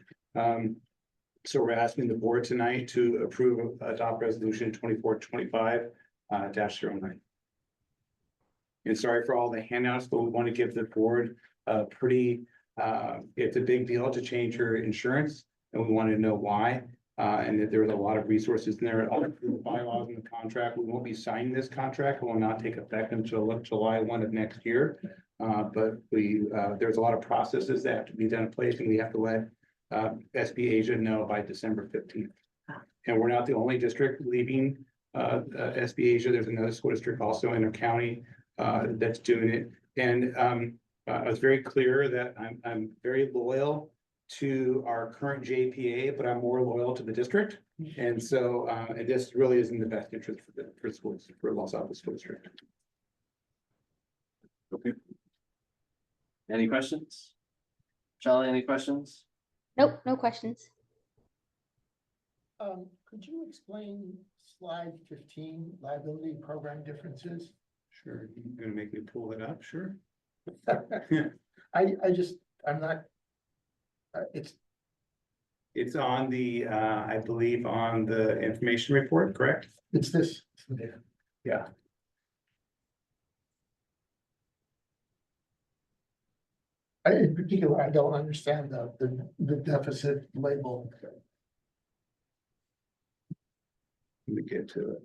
So we're asking the board tonight to adopt resolution 2425 -09. And sorry for all the handouts, but we want to give the board a it's a big deal to change your insurance, and we want to know why. And that there's a lot of resources in there, all the bylaws in the contract. We won't be signing this contract. It will not take effect until July 1 of next year. But there's a lot of processes that have to be done in place, and we have to let SB Asia know by December 15th. And we're not the only district leaving SB Asia. There's another school district also in our county that's doing it. And I was very clear that I'm very loyal to our current JPA, but I'm more loyal to the district. And so and this really is in the best interest for schools, for Los Altos School District. Okay. Any questions? Charlie, any questions? Nope, no questions. Could you explain slide 15, liability program differences? Sure, you're gonna make me pull it up, sure. I'm not. It's on the, I believe, on the information report, correct? It's this. Yeah. In particular, I don't understand the deficit label. Let me get to it.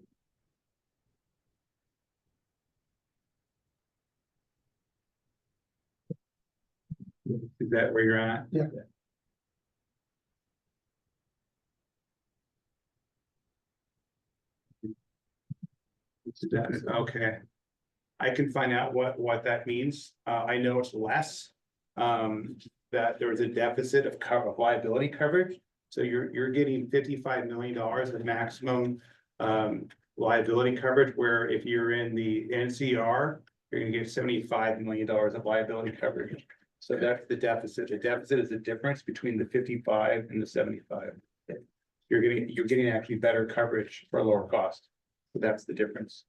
Is that where you're at? Yeah. Okay. I can find out what that means. I know it's less. That there was a deficit of liability coverage. So you're getting $55 million of maximum liability coverage, where if you're in the NCR, you're gonna get $75 million of liability coverage. So that's the deficit. The deficit is the difference between the 55 and the 75. You're getting actually better coverage for a lower cost. So that's the difference.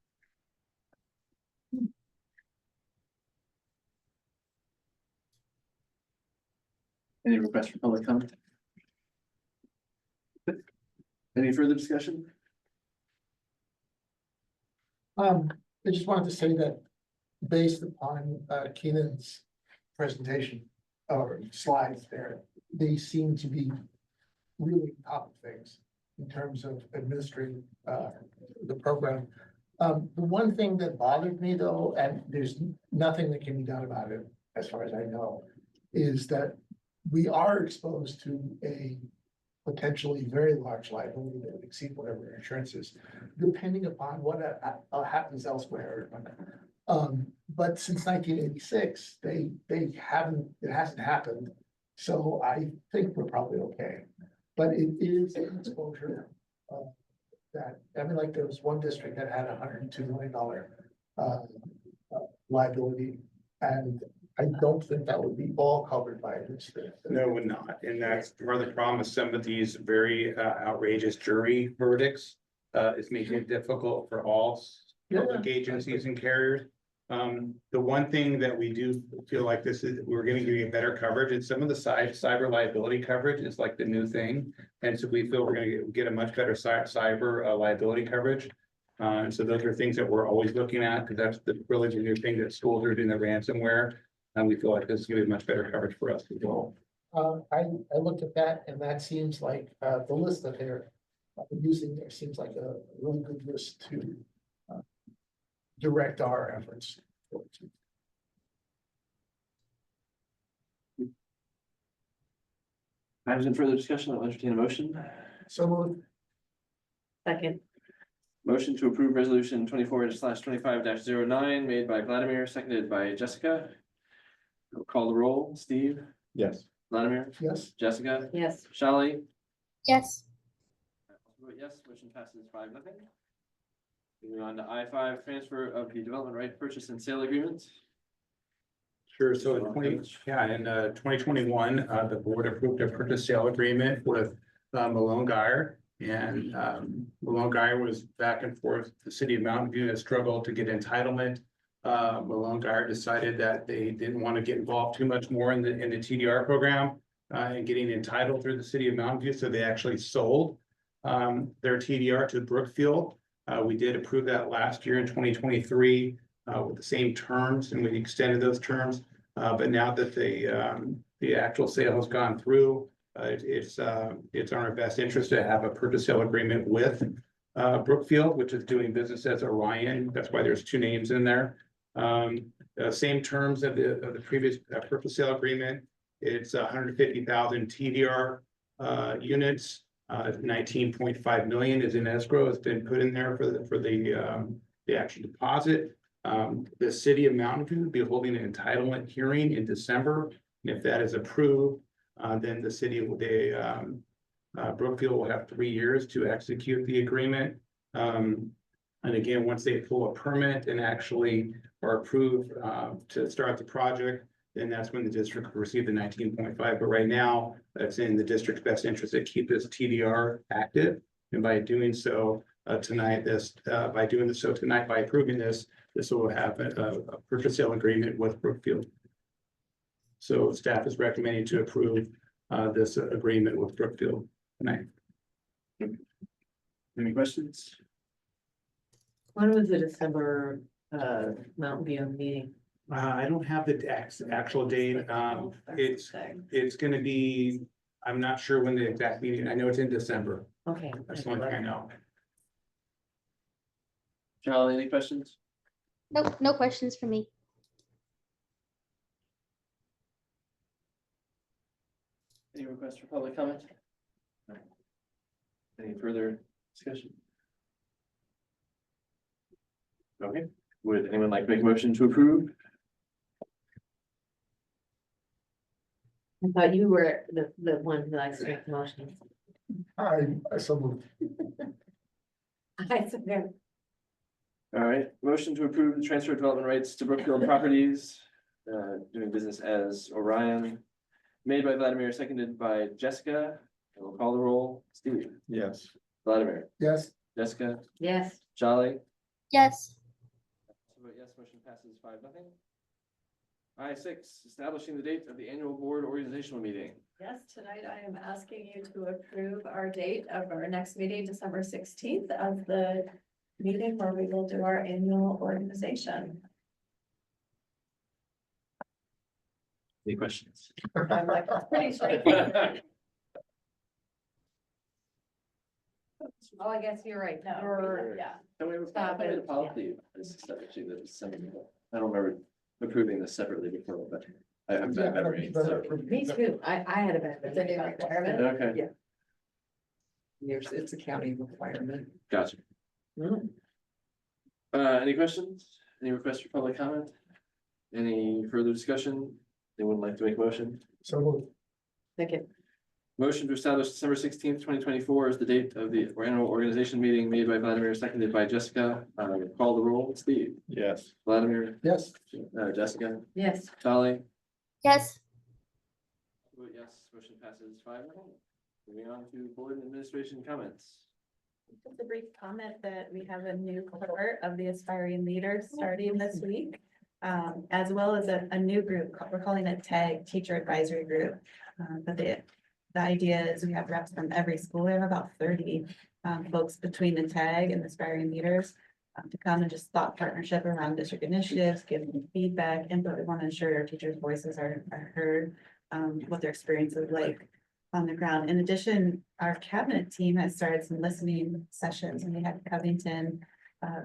Any requests for public comment? Any further discussion? I just wanted to say that based upon Keenan's presentation or slides there, they seem to be really top of things in terms of administering the program. The one thing that bothered me though, and there's nothing that can be done about it as far as I know, is that we are exposed to a potentially very large liability that would exceed whatever insurance is, depending upon what happens elsewhere. But since 1986, it hasn't happened. So I think we're probably okay. But it is an exposure that, I mean, like there was one district that had $102 million liability, and I don't think that would be all covered by this. No, it would not. And that's part of the problem with some of these very outrageous jury verdicts. Is making it difficult for all public agencies and carriers. The one thing that we do feel like we're gonna give you better coverage, and some of the cyber liability coverage is like the new thing. And so we feel we're gonna get a much better cyber liability coverage. And so those are things that we're always looking at, because that's really the new thing that schools are doing, the ransomware. And we feel like this is gonna be much better coverage for us as well. I looked at that, and that seems like the list that they're using there seems like a really good list to direct our efforts. Any further discussion? I'll entertain a motion. So moved. Second. Motion to approve resolution 24/25-09 made by Vladimir, seconded by Jessica. We'll call the roll. Steve, Yes. Vladimir, Yes. Jessica, Yes. Shelley. Yes. Yes, motion passes 5-0. Moving on to I5, transfer of the development right purchase and sale agreement. Sure, so in 2021, the board approved a purchase sale agreement with Malone Guyer. And Malone Guyer was back and forth. The city of Mountain View has struggled to get entitlement. Malone Guyer decided that they didn't want to get involved too much more in the TDR program and getting entitled through the city of Mountain View, so they actually sold their TDR to Brookfield. We did approve that last year in 2023 with the same terms, and we extended those terms. But now that the actual sale has gone through, it's in our best interest to have a purchase sale agreement with Brookfield, which is doing business as Orion. That's why there's two names in there. Same terms of the previous purchase sale agreement. It's 150,000 TDR units. 19.5 million is in escrow. It's been put in there for the actual deposit. The city of Mountain View will be holding an entitlement hearing in December. And if that is approved, then the city Brookfield will have 3 years to execute the agreement. And again, once they pull a permit and actually are approved to start the project, then that's when the district will receive the 19.5. But right now, it's in the district's best interest to keep this TDR active. And by doing so tonight, by approving this will have a purchase sale agreement with Brookfield. So staff is recommending to approve this agreement with Brookfield tonight. Any questions? When was the December Mountain View meeting? I don't have the actual date. It's gonna be, I'm not sure when the exact meeting, I know it's in December. Okay. That's the only thing I know. Charlie, any questions? Nope, no questions for me. Any requests for public comment? Any further discussion? Okay, would anyone like to make a motion to approve? I thought you were the one who likes to make motions. I so moved. I support. All right, motion to approve the transfer of development rights to Brookfield Properties, doing business as Orion. Made by Vladimir, seconded by Jessica. And we'll call the roll. Steve, Yes. Vladimir, Yes. Jessica, Yes. Charlie. Yes. Yes, motion passes 5-0. I6, establishing the date of the annual board organizational meeting. Yes, tonight I am asking you to approve our date of our next meeting, December 16th, as the meeting where we will do our annual organization. Any questions? I'm like, pretty straightforward. Oh, I guess you're right. No, yeah. Can we made a policy? I don't remember approving this separately before, but I'm bad memory. So. Me too. I had a bad. It's a new requirement. Okay. Yeah. It's a county requirement. Gotcha. Any questions? Any requests for public comment? Any further discussion? Anyone like to make a motion? So moved. Second. Motion to establish December 16th, 2024 as the date of the annual organization meeting made by Vladimir, seconded by Jessica. Call the roll. Steve, Yes. Vladimir, Yes. Jessica, Yes. Charlie. Yes. Yes, motion passes 5-0. Moving on to board and administration comments. Just a brief comment that we have a new cohort of the aspiring leaders starting this week, as well as a new group, we're calling it TAG, Teacher Advisory Group. But the idea is we have reps from every school. We have about 30 folks between the TAG and the aspiring leaders to come and just thought partnership around district initiatives, give them feedback, input. We want to ensure our teachers' voices are heard, what their experience is like on the ground. In addition, our cabinet team has started some listening sessions, and we had Covington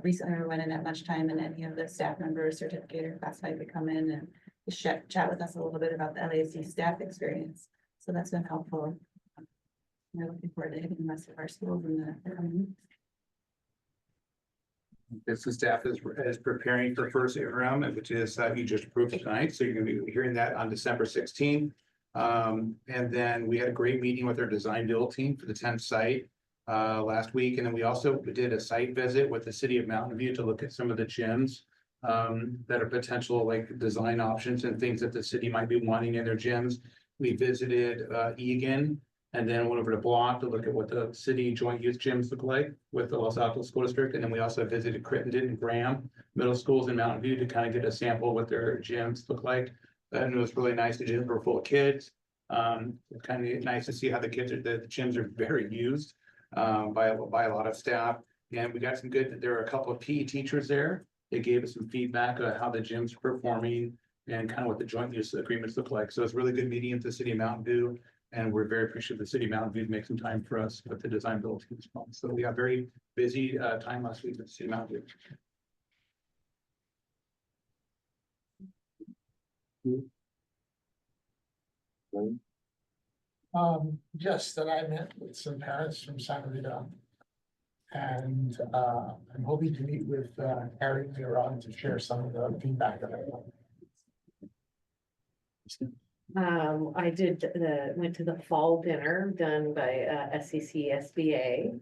recently. We went in at lunchtime, and any of the staff members, certificate or classified, could come in and chat with us a little bit about the LASD staff experience. So that's been helpful. We're looking forward to hitting the rest of our schools in the coming weeks. Business staff is preparing for first interim, which is you just approved tonight, so you're gonna be hearing that on December 16th. And then we had a great meeting with our design build team for the 10th site last week, and then we also did a site visit with the city of Mountain View to look at some of the gyms that are potential like design options and things that the city might be wanting in their gyms. We visited Egan. And then went over to Blanc to look at what the city joint use gyms look like with the Los Altos School District. And then we also visited Crittenden and Graham Middle Schools in Mountain View to kind of get a sample of what their gyms look like. And it was really nice. The gyms were full of kids. It's kind of nice to see how the gyms are very used by a lot of staff. And we got some good, there were a couple of PE teachers there. They gave us some feedback on how the gyms are performing and kind of what the joint use agreements look like. So it's a really good meeting at the city of Mountain View. And we're very appreciative the city of Mountain View to make some time for us with the design build team as well. So we got very busy time last week with the city of Mountain View. Just that I met with some parents from Santa Rita. And I'm hoping to meet with Harry later on to share some of the feedback that I got. I went to the fall dinner done by SCC SBA.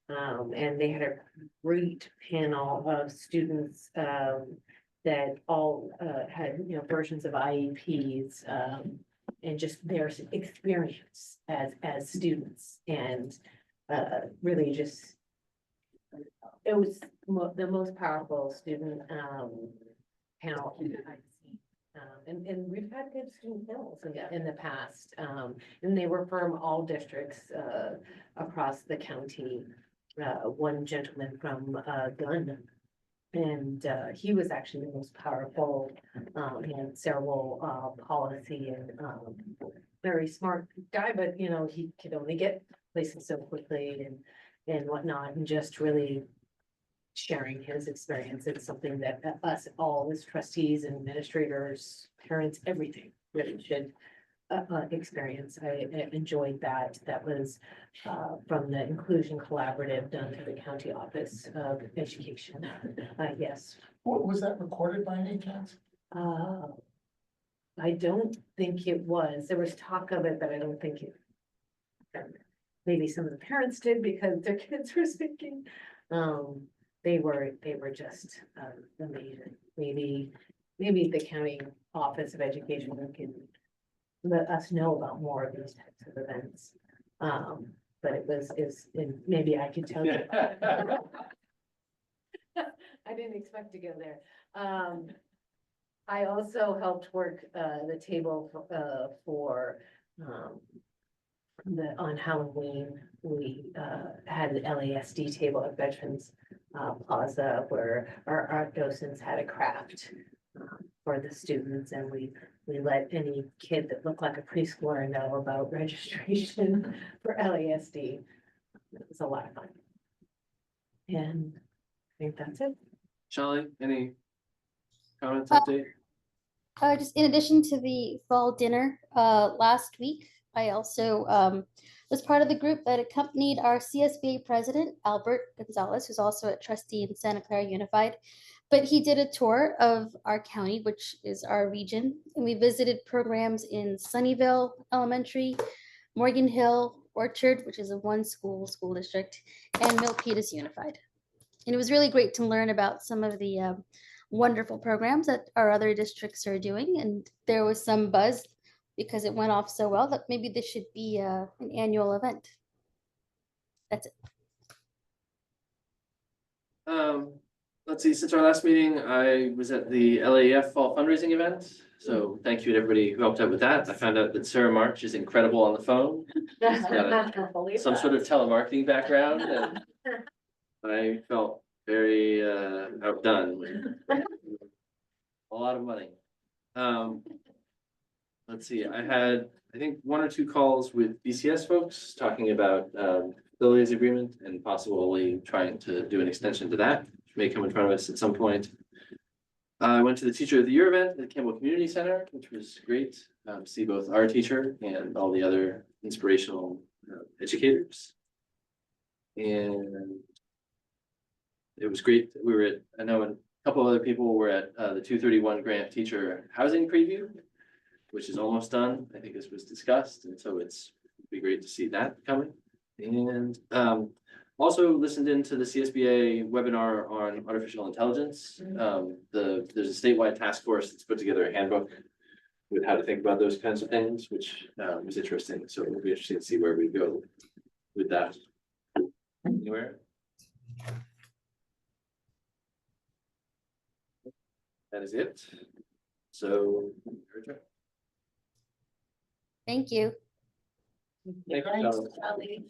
And they had a great panel of students that all had, versions of IEPs and just their experience as students, and really just it was the most powerful student panel I've seen. And we've had good student panels in the past, and they were from all districts across the county. One gentleman from Gunn, and he was actually the most powerful. He had cerebral policy and very smart guy, but he could only get places so quickly and whatnot, and just really sharing his experience. It's something that us all as trustees and administrators, parents, everything really should experience. I enjoyed that. That was from the Inclusion Collaborative done through the County Office of Education. Yes. What was that recorded by any chance? I don't think it was. There was talk of it, but I don't think it. Maybe some of the parents did because their kids were speaking. They were just amazing. Maybe the County Office of Education can let us know about more of these types of events. But and maybe I could tell you. I didn't expect to go there. I also helped work the table for on Halloween. We had an LASD table at Veterans Plaza where our art docents had a craft for the students, and we let any kid that looked like a preschooler know about registration for LASD. It was a lot of fun. And I think that's it. Shelley, any comments, update? Just in addition to the fall dinner last week, I also was part of the group that accompanied our CSBA president, Albert Gonzalez, who's also a trustee in Santa Clara Unified. But he did a tour of our county, which is our region, and we visited programs in Sunnyvale Elementary, Morgan Hill, Orchard, which is a one school district, and Milpitas Unified. And it was really great to learn about some of the wonderful programs that our other districts are doing. And there was some buzz because it went off so well that maybe this should be an annual event. That's it. Let's see, since our last meeting, I was at the LAF fall fundraising event. So thank you to everybody who helped out with that. I found out that Sarah March is incredible on the phone. She's got some sort of telemarketing background, and I felt very outdone with a lot of money. Let's see, I had, I think, 1 or 2 calls with BCS folks talking about facilities agreement and possibly trying to do an extension to that, which may come in front of us at some point. I went to the Teacher of the Year event at the Campbell Community Center, which was great to see both our teacher and all the other inspirational educators. And I it was great. We were at, I know a couple other people were at the 231 grant teacher housing preview, which is almost done. I think this was discussed, and so it's be great to see that coming. And also listened into the CSBA webinar on artificial intelligence. There's a statewide task force that's put together a handbook with how to think about those kinds of things, which was interesting. So it'll be interesting to see where we go with that. Anywhere? That is it. So. Thank you. Thank you, Charlie.